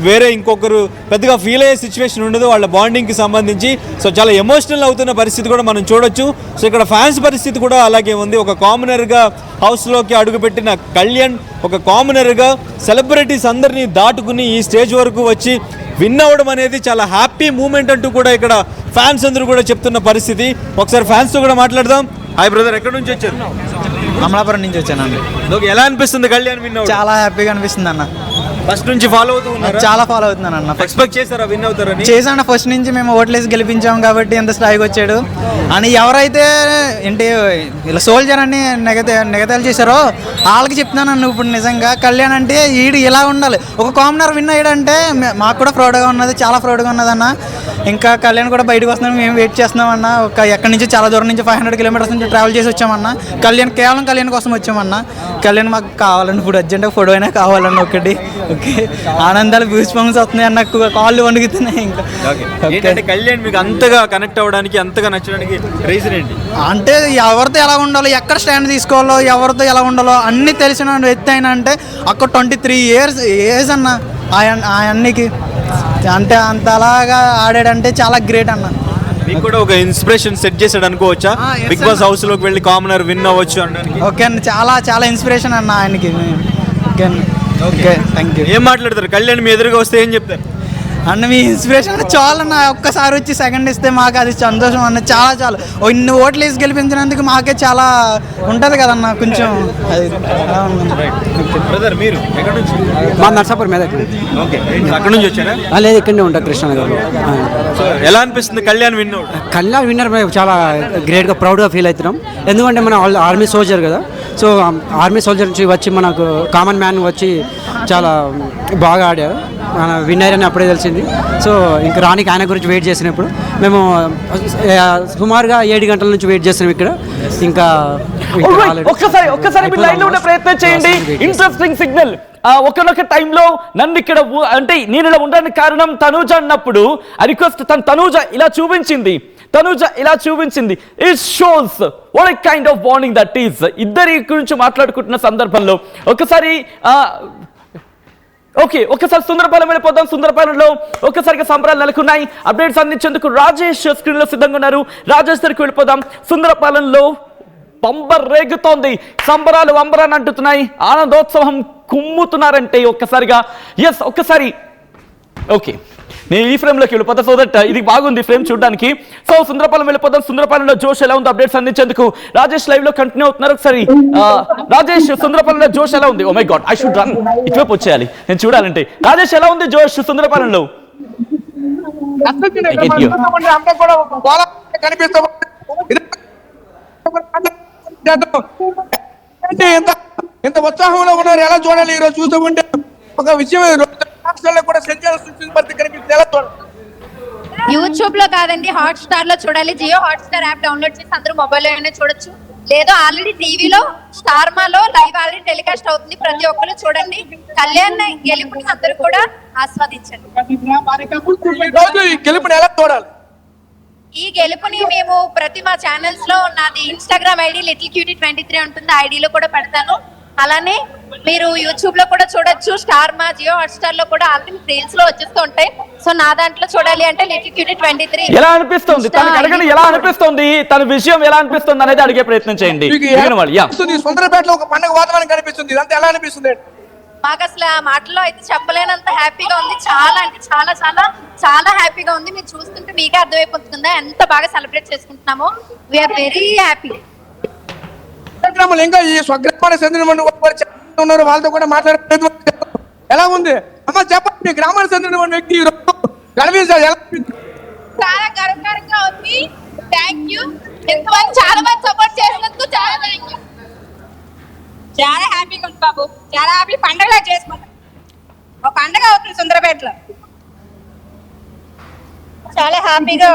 వేరే ఇంకొకరు పెద్దగా ఫీల్ అయ్యే సిచ్యువేషన్ ఉండదు వాళ్ళ బాండింగ్కి సంబంధించి. సో చాలా ఎమోషనల్ అవుతున్న పరిస్థితి కూడా మనం చూడొచ్చు. సో ఇక్కడ ఫ్యాన్స్ పరిస్థితి కూడా అలాగే ఉంది. ఒక కామనర్గా హౌస్లోకి అడుగుపెట్టిన కళ్యాణ్ ఒక కామనర్గా సెలబ్రిటీస్ అందరినీ దాటుకుని ఈ స్టేజ్ వరకు వచ్చి విన్ అవ్వడం అనేది చాలా హ్యాపీ మూమెంట్ అంటూ కూడా ఇక్కడ ఫ్యాన్స్ అందరూ కూడా చెప్తున్న పరిస్థితి. ఒకసారి ఫ్యాన్స్తో కూడా మాట్లాడదాం. హాయ్ బ్రదర్, ఎక్కడి నుంచి వచ్చారు? అమలాపురం నుంచి వచ్చానండి. ఎలా అనిపిస్తుంది కళ్యాణ్ విన్ అవ్వడం? చాలా హ్యాపీగా అనిపిస్తుంది అన్న. ఫస్ట్ నుంచి ఫాలో అవుతున్నారు? చాలా ఫాలో అవుతున్నాను అన్న. ఎక్స్పెక్ట్ చేశారా విన్ అవుతారని? చేశాను, ఫస్ట్ నుంచి మేము ఓట్లేసి గెలిపించాం కాబట్టి ఎంత స్థాయికి వచ్చాడు అని. ఎవరైతే ఏంటి ఇలా సోల్జర్ అని నెగతాలు చేశారో వాళ్ళకి చెప్తున్నాను అన్న. ఇప్పుడు నిజంగా కళ్యాణ్ అంటే ఈడు ఇలా ఉండాలి. ఒక కామనర్ విన్ అయ్యాడంటే మాకు కూడా ప్రౌడ్గా ఉన్నది, చాలా ప్రౌడ్గా ఉన్నదన్న. ఇంకా కళ్యాణ్ కూడా బయటకు వస్తున్నాం, మేము వెయిట్ చేస్తున్నామన్నా. ఒక ఎక్కడి నుంచి చాలా దూరం నుంచి 500 kilometers నుంచి ట్రావెల్ చేసి వచ్చామన్నా. కేవలం కళ్యాణ్ కోసం వచ్చామన్నా. కళ్యాణ్ మాకు కావాలండి, ఇప్పుడు అర్జెంట్గా ఫోటో అయినా కావాలన్న. ఒకటి ఓకే, ఆనందాలు బూస్ పంప్స్ వస్తున్నాయి అన్న, కాళ్ళు వణుకుతున్నాయి. ఇంకా కళ్యాణ్ మీకు అంతగా కనెక్ట్ అవ్వడానికి, అంతగా నచ్చడానికి రీజన్ ఏంటి? అంటే ఎవరితో ఎలా ఉండాలో, ఎక్కడ స్టాండ్ తీసుకోవాలో, ఎవరితో ఎలా ఉండాలో అన్నీ తెలిసిన వ్యక్తి అయినా. అంటే అక్కడ 23 years ఏజ్ అన్న అన్నికి. అంటే అంత అలాగా ఆడాడంటే చాలా గ్రేట్ అన్న. మీకు కూడా ఒక ఇన్స్పిరేషన్ సెట్ చేశాడు అనుకోవచ్చా? బిగ్ బాస్ హౌస్ లోకి వెళ్ళి కామనర్ విన్ అవ్వచ్చు అనడానికి. ఓకే అన్న, చాలా చాలా ఇన్స్పిరేషన్ అన్న ఆయనకి. ఓకే అన్న, ఓకే థ్యాంక్ యూ. ఏం మాట్లాడతారు? కళ్యాణ్ మీ ఎదురుగా వస్తే ఏం చెప్తారు అన్న? మీ ఇన్స్పిరేషన్ చాలన్న. ఒక్కసారి వచ్చి సెకండ్ ఇస్తే మాకు అది సంతోషం అన్న. చాలా చాలా ఇన్ని ఓట్లు వేసి గెలిపించినందుకు మాకే చాలా ఉంటుంది కదన్న కొంచెం. అది బ్రదర్, మీరు ఎక్కడి నుంచి? మా నర్సాపూర్ మీద ఓకే, అక్కడ నుంచి వచ్చారా? లేదు, ఇక్కడనే ఉంటా కృష్ణనగర్లో. ఎలా అనిపిస్తుంది Kalyan win out? Kalyan winner మేము చాలా గ్రేట్గా ప్రౌడ్గా ఫీల్ అవుతున్నాం. ఎందుకంటే మన ఆర్మీ సోల్జర్ కదా. సో ఆర్మీ సోల్జర్ నుంచి వచ్చి మనకు కామన్ మ్యాన్ వచ్చి చాలా బాగా ఆడారు. మన విన్నర్ అని అప్పుడే తెలిసింది. సో ఇంకా రానికి ఆయన గురించి వెయిట్ చేసినప్పుడు మేము సుమారుగా 7 గంటల నుంచి వెయిట్ చేస్తున్నాం ఇక్కడ. ఇంకా ఒక్కసారి మీరు లైన్ లో ఉండే ప్రయత్నం చేయండి. Interesting signal. ఒకనొక టైంలో నన్ను ఇక్కడ అంటే నేను ఇలా ఉండడానికి కారణం తనూజ అన్నప్పుడు రిక్వెస్ట్ తనూజ ఇలా చూపించింది. It shows what a kind of bonding that is. ఇద్దరి గురించి మాట్లాడుకుంటున్న సందర్భంలో ఒకసారి సుందరపాలెం వెళ్ళిపోదాం. సుందరపాలెంలో ఒక్కసారిగా సంబరాలు నెలకొన్నాయి. అప్డేట్స్ అందించేందుకు రాజేష్ స్క్రీన్ లో సిద్ధంగా ఉన్నారు. రాజేష్ దగ్గరికి వెళ్ళిపోదాం. సుందరపాలెంలో పంబర్ రేగుతోంది, సంబరాలు అంబరాన్ని అంటున్నాయి, ఆనందోత్సవం కుమ్ముతున్నారంటే ఒక్కసారిగా ఓకే నేను ఈ ఫ్రేమ్ లోకి వెళ్ళిపోతా. సో దట్ ఇది బాగుంది ఫ్రేమ్ చూడడానికి. సో సుందరపాలెం వెళ్ళిపోతాం. సుందరపాలెంలో జోష్ ఎలా ఉంది? అప్డేట్స్ అందించేందుకు రాజేష్ లైవ్ లో కంటిన్యూ అవుతున్నారు. ఒకసారి రాజేష్, సుందరపాలెంలో జోష్ ఎలా ఉంది? Oh my god, I should run, ఇటువైపు వచ్చేయాలి నేను చూడాలంటే. రాజేష్, ఎలా ఉంది జోష్ సుందరపాలెంలో? ఇంత ఉత్సాహంలో ఉన్నారు, ఎలా చూడాలి? ఈరోజు చూస్తూ ఉంటే ఒక విషయం కూడా యూట్యూబ్ లో కాదండి, హాట్ స్టార్ లో చూడాలి. Jio Hotstar app download చేసి అందరూ మొబైల్ లోనే చూడొచ్చు. లేదు ఆల్రెడీ టీవీలో స్టార్ మాలో లైవ్ ఆల్రెడీ టెలికాస్ట్ అవుతుంది, ప్రతి ఒక్కరు చూడండి. కళ్యాణ్ గెలుపుని అందరూ కూడా ఆస్వాదించండి. ఈ గెలుపుని మేము ప్రతి మా ఛానల్స్ లో నాది ఇన్స్టాగ్రామ్ ఐడి లిటిల్ క్యూటీ 23 ఉంటుంది, ఐడిలో కూడా పెడతాను. అలానే మీరు యూట్యూబ్ లో కూడా చూడొచ్చు. స్టార్ మా జియో హాట్ స్టార్ లో కూడా ఆల్రెడీ రీల్స్ లో వచ్చేస్తూ ఉంటాయి. సో నా దాంట్లో చూడాలి అంటే లిటిల్ క్యూటీ 23. ఎలా అనిపిస్తుంది తనకి అడగండి, ఎలా అనిపిస్తుంది తన విషయం ఎలా అనిపిస్తుంది అనేది అడిగే ప్రయత్నం చేయండి. సుందరపేటలో ఒక పండుగ వాతావరణం కనిపిస్తుంది, ఇదంతా ఎలా అనిపిస్తుంది? మాకు అసలు ఆ మాటలో అయితే చెప్పలేనంత హ్యాపీగా ఉంది. చాలా అంటే చాలా చాలా చాలా హ్యాపీగా ఉంది. మీరు చూస్తుంటే మీకే అర్థమైపోతుందా ఎంత బాగా సెలబ్రేట్ చేసుకుంటున్నామో. We are very happy. ఇంకా ఈ స్వగ్రామానికి చెందిన ఉన్నారు, వాళ్ళతో కూడా మాట్లాడే ఎలా ఉంది అమ్మా చెప్పండి. మీ గ్రామానికి చెందిన వ్యక్తి చాలా గర్వకారంగా ఉంది. Thank you. ఎంతమంది చాలా మంది సపోర్ట్ చేసినందుకు చాలా థ్యాంక్ యూ. చాలా హ్యాపీగా ఉంది బాబు. చాలా హ్యాపీ. పండగలా చేసుకుంటాం. ఒక పండగ అవుతుంది సుందరపేటలో. చాలా హ్యాపీగా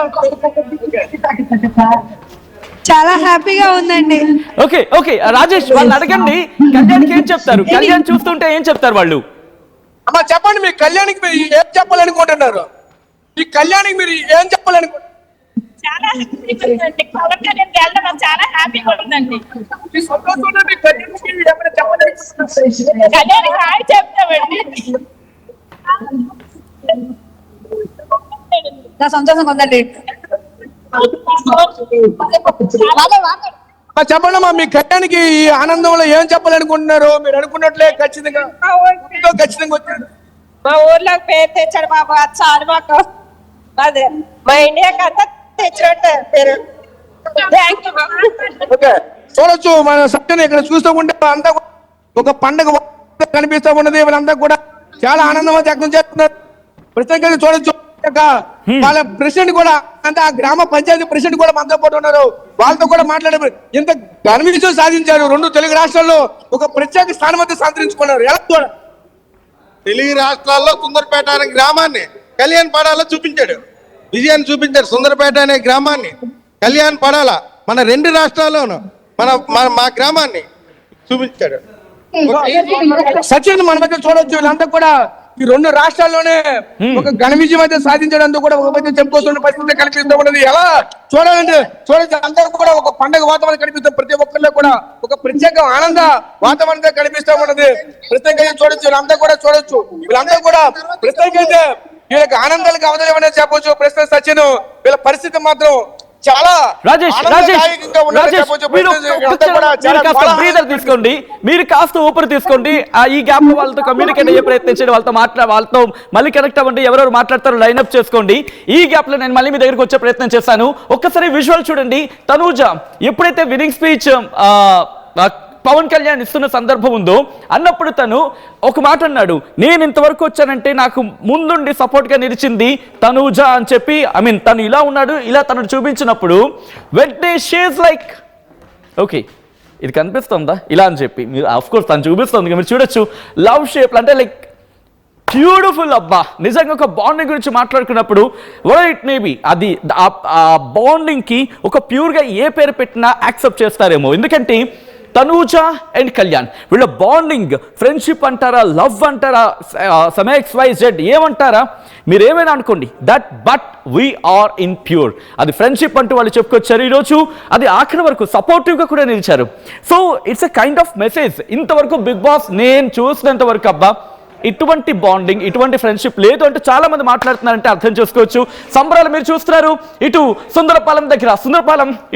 చాలా హ్యాపీగా ఉందండి. ఓకే ఓకే రాజేష్ వాళ్ళు అడగండి కళ్యాణ్కి ఏం చెప్తారు, కళ్యాణ్ చూస్తుంటే ఏం చెప్తారు వాళ్ళు? అమ్మా చెప్పండి, మీ కళ్యాణ్కి మీరు ఏం చెప్పాలనుకుంటున్నారు? మీ కళ్యాణ్కి మీరు ఏం చెప్పాలనుకుంటున్నారు? చాలా హ్యాపీగా ఉందండి. పవన్ కళ్యాణ్ వెళ్ళడం చాలా హ్యాపీగా ఉందండి. మీ సంతోషంలో మీ కళ్యాణ్కి ఏమైనా చెప్పాలనుకుంటున్నారు? కళ్యాణ్ హాయ్ చెప్తామండి. సంతోషంగా ఉందండి. చెప్పండి అమ్మా, మీ కళ్యాణ్కి ఈ ఆనందంలో ఏం చెప్పాలనుకుంటున్నారు? మీరు అనుకున్నట్లే ఖచ్చితంగా వచ్చారు. మా ఊర్లో పేరు తెచ్చాడు బాబు. అది చాలు మాకు. అదే మా ఇండియాకి అంతా తెచ్చినట్టు పేరు. Thank you. ఓకే చూడొచ్చు మన సత్యని ఇక్కడ చూస్తూ ఉంటే అంతా ఒక పండుగ కనిపిస్తూ ఉన్నది. వీళ్ళంతా కూడా చాలా ఆనందం వ్యక్తం చేస్తున్నారు. ప్రత్యేకంగా చూడొచ్చు వాళ్ళ ప్రెసిడెంట్ కూడా అంటే ఆ గ్రామ పంచాయతీ ప్రెసిడెంట్ కూడా మనతో పాటు ఉన్నారు. వాళ్ళతో కూడా మాట్లాడే ఇంత ఘన విజయం సాధించారు. 2 తెలుగు రాష్ట్రాల్లో ఒక ప్రత్యేక స్థానం అయితే సంతరించుకున్నారు. ఎలా చూడాలి? తెలుగు రాష్ట్రాల్లో సుందరపేట అనే గ్రామాన్ని కళ్యాణ్ పడాల చూపించాడు, విజయాన్ని చూపించాడు. సుందరపేట అనే గ్రామాన్ని కళ్యాణ్ పడాల మన 2 రాష్ట్రాల్లోనూ మా గ్రామాన్ని చూపించాడు. సచిన్ మన మధ్య చూడొచ్చు. వీళ్ళంతా కూడా ఈ 2 రాష్ట్రాల్లోనే ఒక ఘన విజయం అయితే సాధించడానికి కూడా ఒక మధ్య చెప్పుకోవాల్సిన పరిస్థితి కనిపిస్తూ ఉన్నది. ఎలా చూడాలంటే చూడొచ్చు, అందరూ కూడా ఒక పండుగ వాతావరణం కనిపిస్తుంది. ప్రతి ఒక్కరిలో కూడా ఒక ప్రత్యేక ఆనంద వాతావరణం కనిపిస్తూ ఉన్నది. ప్రత్యేకంగా చూడొచ్చు, వీళ్ళంతా కూడా చూడొచ్చు. వీళ్ళంతా కూడా ప్రత్యేకంగా వీళ్ళకి ఆనందాలకు అవదలేమనే చెప్పొచ్చు. ప్రస్తుతం సచిన్ వీళ్ళ పరిస్థితి మాత్రం చాలా తీసుకోండి, మీరు కాస్త ఊపిరి తీసుకోండి. ఈ గ్యాప్ లో వాళ్ళతో కమ్యూనికేట్ అయ్యే ప్రయత్నం చేయండి. వాళ్ళతో మళ్ళీ కనెక్ట్ అవ్వండి. ఎవరెవరు మాట్లాడతారో లైన్అప్ చేసుకోండి. ఈ గ్యాప్ లో నేను మళ్ళీ మీ దగ్గరికి వచ్చే ప్రయత్నం చేస్తాను. ఒక్కసారి విజువల్ చూడండి. తనూజ ఎప్పుడైతే విన్నింగ్ స్పీచ్ పవన్ కళ్యాణ్ ఇస్తున్న సందర్భం ఉందో అన్నప్పుడు తను ఒక మాట అన్నాడు, నేను ఇంతవరకు వచ్చానంటే నాకు ముందుండి సపోర్ట్ గా నిలిచింది తనూజ అని చెప్పి. తను ఇలా ఉన్నాడు, ఇలా తను చూపించినప్పుడు వెంటనే షీస్ లైక్ ఓకే ఇది కనిపిస్తుందా ఇలా అని చెప్పి మీరు ఆఫ్ కోర్స్ తను చూపిస్తుంది, మీరు చూడొచ్చు. లవ్ షేప్ అంటే లైక్ బ్యూటిఫుల్. అబ్బా నిజంగా ఒక బాండింగ్ గురించి మాట్లాడుకున్నప్పుడు ఇట్ మేబీ అది ఆ బాండింగ్ కి ఒక ప్యూర్ గా ఏ పేరు పెట్టినా యాక్సెప్ట్ చేస్తారేమో. ఎందుకంటే తనూజ అండ్ కళ్యాణ్ వీళ్ళ బాండింగ్ ఫ్రెండ్షిప్ అంటారా, లవ్ అంటారా, XYZ ఏమంటారా, మీరు ఏమైనా అనుకోండి. But we are in pure. అది ఫ్రెండ్షిప్ అంటూ వాళ్ళు చెప్పుకొచ్చారు ఈరోజు. అది ఆఖరి వరకు సపోర్టివ్గా కూడా నిలిచారు. So it's a kind of message. ఇంతవరకు బిగ్ బాస్ నేను చూసినంత వరకు అబ్బా ఇటువంటి బాండింగ్, ఇటువంటి ఫ్రెండ్షిప్ లేదు అంటే చాలా మంది మాట్లాడుతున్నారంటే అర్థం చేసుకోవచ్చు. సంబరాలు మీరు చూస్తున్నారు. ఇటు సుందరపాలెం దగ్గర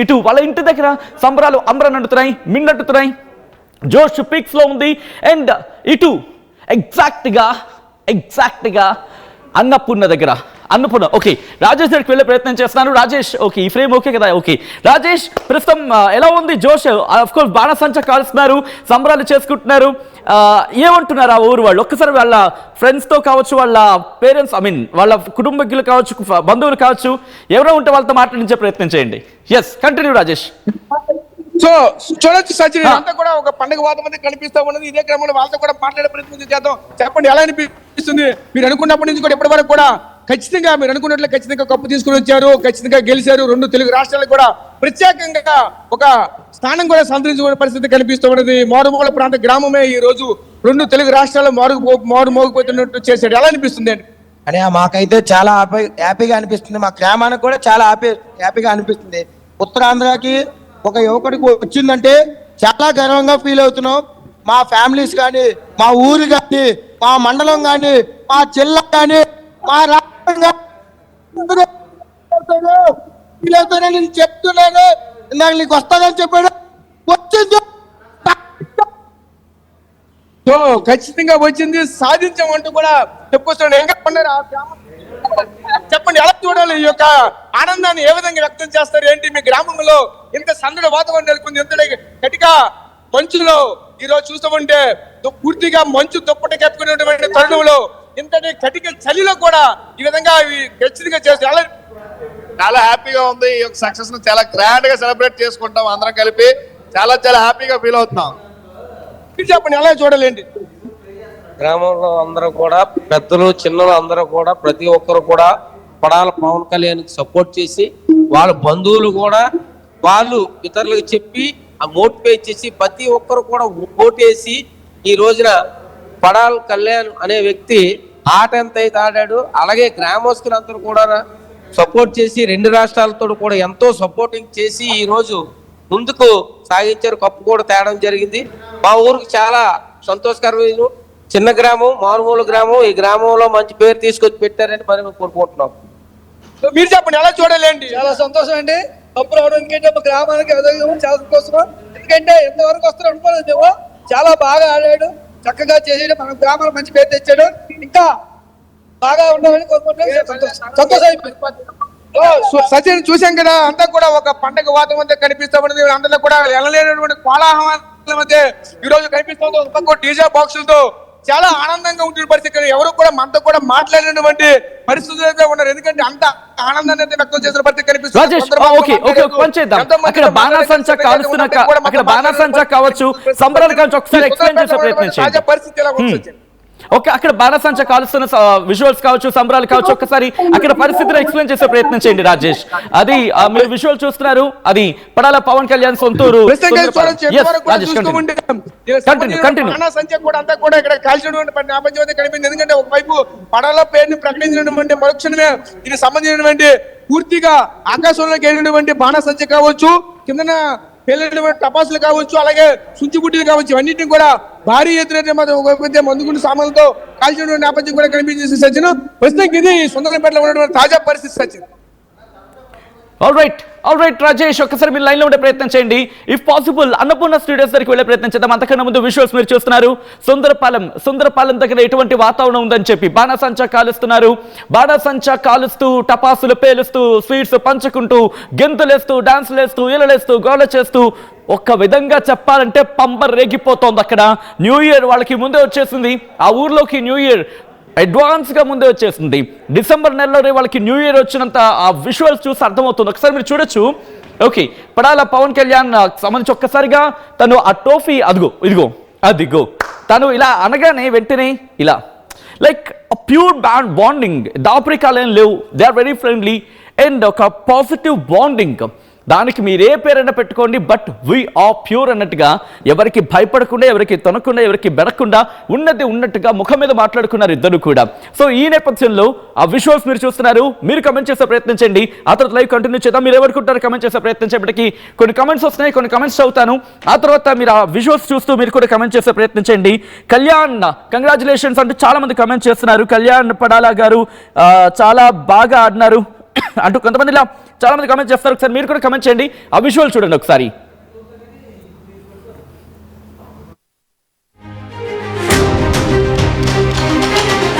ఇటు వాళ్ళ ఇంటి దగ్గర సంబరాలు అంబరనంటుతున్నాయి, మిన్నట్టుతున్నాయి. జోష్ పిక్స్ లో ఉంది. అండ్ ఇటు ఎగ్జాక్ట్ గా అన్నపూర్ణ దగ్గర ఓకే రాజేష్ దగ్గరికి వెళ్ళే ప్రయత్నం చేస్తున్నాను. రాజేష్ ఓకే ఈ ఫ్రేమ్ ఓకే కదా? ఓకే రాజేష్ ప్రస్తుతం ఎలా ఉంది జోష్? ఆఫ్ కోర్స్ బాణసంచ కాల్స్తున్నారు, సంబరాలు చేసుకుంటున్నారు. ఏమంటున్నారు ఆ ఊరు వాళ్ళు? ఒక్కసారి వాళ్ళ ఫ్రెండ్స్తో కావచ్చు, వాళ్ళ పేరెంట్స్ వాళ్ళ కుటుంబీకులు కావచ్చు, బంధువులు కావచ్చు, ఎవరో ఉంటే వాళ్ళతో మాట్లాడించే ప్రయత్నం చేయండి. Yes continue Rajesh. సో చూడొచ్చు సచిన్ అంతా కూడా ఒక పండుగ వాతావరణం కనిపిస్తూ ఉన్నది. ఇదే క్రమంలో వాళ్ళతో కూడా మాట్లాడే ప్రయత్నం చేద్దాం. చెప్పండి ఎలా అనిపిస్తుంది? మీరు అనుకున్నప్పటి నుంచి కూడా ఇప్పటి వరకు కూడా ఖచ్చితంగా మీరు అనుకున్నట్లు ఖచ్చితంగా కప్పు తీసుకుని వచ్చారు, ఖచ్చితంగా గెలిచారు. 2 తెలుగు రాష్ట్రాలకు కూడా ప్రత్యేకంగా ఒక స్థానం కూడా సంతరించుకునే పరిస్థితి కనిపిస్తూ ఉన్నది. మారుమూల ప్రాంత గ్రామమే ఈ రోజు 2 తెలుగు రాష్ట్రాల్లో మారుమోగిపోతున్నట్టు చేశాడు. ఎలా అనిపిస్తుంది అండి? అని మాకైతే చాలా హ్యాపీగా అనిపిస్తుంది. మా గ్రామానికి కూడా చాలా హ్యాపీగా అనిపిస్తుంది. ఉత్తరాంధ్రకి ఒక యువకుడికి వచ్చిందంటే చాలా గర్వంగా ఫీల్ అవుతున్నాం. మా ఫ్యామిలీస్ కానీ, మా ఊరు కానీ, మా మండలం కానీ, మా జిల్లా కానీ, మా రాష్ట్రం కానీ నేను చెప్తున్నాను. ఇందాక నీకు వస్తానని చెప్పాడు, వచ్చింది. సో ఖచ్చితంగా వచ్చింది, సాధించామంటూ కూడా చెప్పుకొస్తున్నాడు. ఇంకా ఉన్నారు ఆ గ్రామం. చెప్పండి ఎలా చూడాలి? ఈ యొక్క ఆనందాన్ని ఏ విధంగా వ్యక్తం చేస్తారు ఏంటి? మీ గ్రామంలో ఇంత సందడి వాతావరణం నెలకొంది. ఎంత గట్టిగా మంచులో ఈ రోజు చూస్తూ ఉంటే పూర్తిగా మంచు దుప్పటి కప్పుకునేటువంటి తరుణంలో ఇంతటి కటిక చలిలో కూడా ఈ విధంగా ఖచ్చితంగా చేస్తారు. చాలా హ్యాపీగా ఉంది. ఈ యొక్క సక్సెస్ ను చాలా గ్రాండ్ గా సెలబ్రేట్ చేసుకుంటాం అందరం కలిపి. చాలా చాలా హ్యాపీగా ఫీల్ అవుతున్నాం. మీరు చెప్పండి ఎలా చూడాలండి? గ్రామంలో అందరూ కూడా పెద్దలు చిన్నలు అందరూ కూడా ప్రతి ఒక్కరు కూడా పడాల పవన్ కళ్యాణ్ సపోర్ట్ చేసి వాళ్ళ బంధువులు కూడా వాళ్ళు ఇతరులకు చెప్పి ఆ మోటివేట్ చేసి ప్రతి ఒక్కరు కూడా ఓటేసి ఈ రోజున పడాల కళ్యాణ్ అనే వ్యక్తి ఆట ఎంత అయితే ఆడాడు, అలాగే గ్రామస్తులందరూ కూడా సపోర్ట్ చేసి రెండు రాష్ట్రాలతో కూడా ఎంతో సపోర్టింగ్ చేసి ఈ రోజు ముందుకు సాగించారు. కప్పు కూడా తేడం జరిగింది. మా ఊరికి చాలా సంతోషకరమైన చిన్న గ్రామం, మారుమూల గ్రామం. ఈ గ్రామంలో మంచి పేరు తీసుకొచ్చి పెట్టారని మరి మేము కోరుకుంటున్నాం. మీరు చెప్పండి ఎలా చూడాలండి? చాలా సంతోషం అండి. కప్పు రావడం ఎందుకంటే మా గ్రామానికి చాలా సంతోషం. ఎందుకంటే ఎంతవరకు వస్తారు అనుకోలేదు మేము. చాలా బాగా ఆడాడు, చక్కగా చేసాడు, మన గ్రామానికి మంచి పేరు తెచ్చాడు. ఇంకా బాగా ఉండాలని కోరుకుంటున్నాం. సంతోషం అయిపోయింది. సచిన్ చూసాం కదా, అంతా కూడా ఒక పండగ వాతావరణం కనిపిస్తా ఉన్నది. అందరిలో కూడా ఎనలేనటువంటి కోలాహలం మధ్య ఈ రోజు కనిపిస్తుంది. ఒక పక్క డీజే బాక్సులతో చాలా ఆనందంగా ఉంటున్న పరిస్థితి. ఎవరు కూడా మనతో కూడా మాట్లాడినటువంటి పరిస్థితులు అయితే ఉన్నారు. ఎందుకంటే అంత ఆనందాన్ని అయితే వ్యక్తం చేసిన పరిస్థితి కనిపిస్తుంది. అక్కడ బాణాసంచా కావచ్చు, సంబరాలు కావచ్చు, ఒకసారి ఎక్స్ప్లెయిన్ చేసే ప్రయత్నం చేయండి. పరిస్థితి ఎలా ఉంది? ఓకే, అక్కడ బాణాసంచా కాలుస్తున్న విజువల్స్ కావచ్చు, సంబరాలు కావచ్చు, ఒక్కసారి అక్కడ పరిస్థితిని ఎక్స్ప్లెయిన్ చేసే ప్రయత్నం చేయండి రాజేష్. అది మీరు విజువల్ చూస్తున్నారు, అది పడాల పవన్ కళ్యాణ్ సొంతూరు. సంఖ్య కూడా అంతా కూడా ఇక్కడ కాల్చినటువంటి నేపథ్యం అయితే కనిపించింది. ఎందుకంటే ఒకవైపు పడాల పేరుని ప్రకటించినటువంటి మరుక్షణమే దీనికి సంబంధించినటువంటి పూర్తిగా ఆకాశంలోకి వెళ్ళినటువంటి బాణాసంచ కావచ్చు, కిందన పేలినటువంటి టపాసులు కావచ్చు, అలాగే సుంచిబుడ్డీలు కావచ్చు, ఇవన్నింటినీ కూడా భారీ ఎత్తున మందుగుండు సామాన్లతో కాల్చిన నేపథ్యం కూడా కనిపించేసి సచిన్. ప్రస్తుతం ఇది సుందరంపేటలో ఉన్నటువంటి తాజా పరిస్థితి సచిన్. ఆల్ రైట్ రాజేష్, ఒక్కసారి మీరు లైన్ లో ఉండే ప్రయత్నం చేయండి. ఇఫ్ పాసిబుల్ అన్నపూర్ణ స్టూడియోస్ దగ్గరికి వెళ్ళే ప్రయత్నం చేద్దాం. అంతకన్నా ముందు విజువల్స్ మీరు చూస్తున్నారు. సుందరపాలెం దగ్గర ఎటువంటి వాతావరణం ఉందని చెప్పి బాణాసంచా కాలుస్తున్నారు. బాణాసంచా కాలుస్తూ, టపాసులు పేలుస్తూ, స్వీట్స్ పంచుకుంటూ, గెంతులేస్తూ, డాన్సులు వేస్తూ, ఈలలేస్తూ, గోల చేస్తూ, ఒక్క విధంగా చెప్పాలంటే పంబర్ రేగిపోతోంది. అక్కడ న్యూ ఇయర్ వాళ్ళకి ముందే వచ్చేసింది. ఆ ఊర్లోకి న్యూ ఇయర్ అడ్వాన్స్ గా ముందే వచ్చేసింది. డిసెంబర్ నెలలో వాళ్ళకి న్యూ ఇయర్ వచ్చినంత ఆ విజువల్స్ చూసి అర్థమవుతుంది. ఒకసారి మీరు చూడొచ్చు. ఓకే, పడాల పవన్ కళ్యాణ్ సంబంధించి ఒక్కసారిగా తను ఆ ట్రోఫీ అదిగో తను ఇలా అనగానే వెంటనే ఇలా లైక్ ప్యూర్ బాండింగ్, దాపరికాలు ఏం లేవు. They are very friendly and ఒక పాజిటివ్ బాండింగ్. దానికి మీరు ఏ పేరైనా పెట్టుకోండి, బట్ వీ ఆర్ ప్యూర్ అన్నట్టుగా, ఎవరికి భయపడకుండా, ఎవరికి తొనకుండా, ఎవరికి బెడకుండా ఉన్నది ఉన్నట్టుగా ముఖం మీద మాట్లాడుకున్నారు ఇద్దరు కూడా. సో ఈ నేపథ్యంలో ఆ విజువల్స్ మీరు చూస్తున్నారు. మీరు కమెంట్ చేసే ప్రయత్నం చేయండి. ఆ తర్వాత లైవ్ కంటిన్యూ చేద్దాం. మీరు ఎవరుకుంటారు కమెంట్ చేసే ప్రయత్నం చేయడానికి కొన్ని కమెంట్స్ వస్తున్నాయి, కొన్ని కమెంట్స్ చదువుతాను. ఆ తర్వాత మీరు ఆ విజువల్స్ చూస్తూ మీరు కూడా కమెంట్ చేసే ప్రయత్నం చేయండి. కళ్యాణ్ కంగ్రాచులేషన్స్ అంటూ చాలా మంది కమెంట్ చేస్తున్నారు. కళ్యాణ్ పడాలా గారు చాలా బాగా ఆడినారు అంటూ కొంతమంది ఇలా చాలా మంది కమెంట్ చేస్తారు. ఒకసారి మీరు కూడా కమెంట్ చేయండి. ఆ విజువల్ చూడండి ఒకసారి.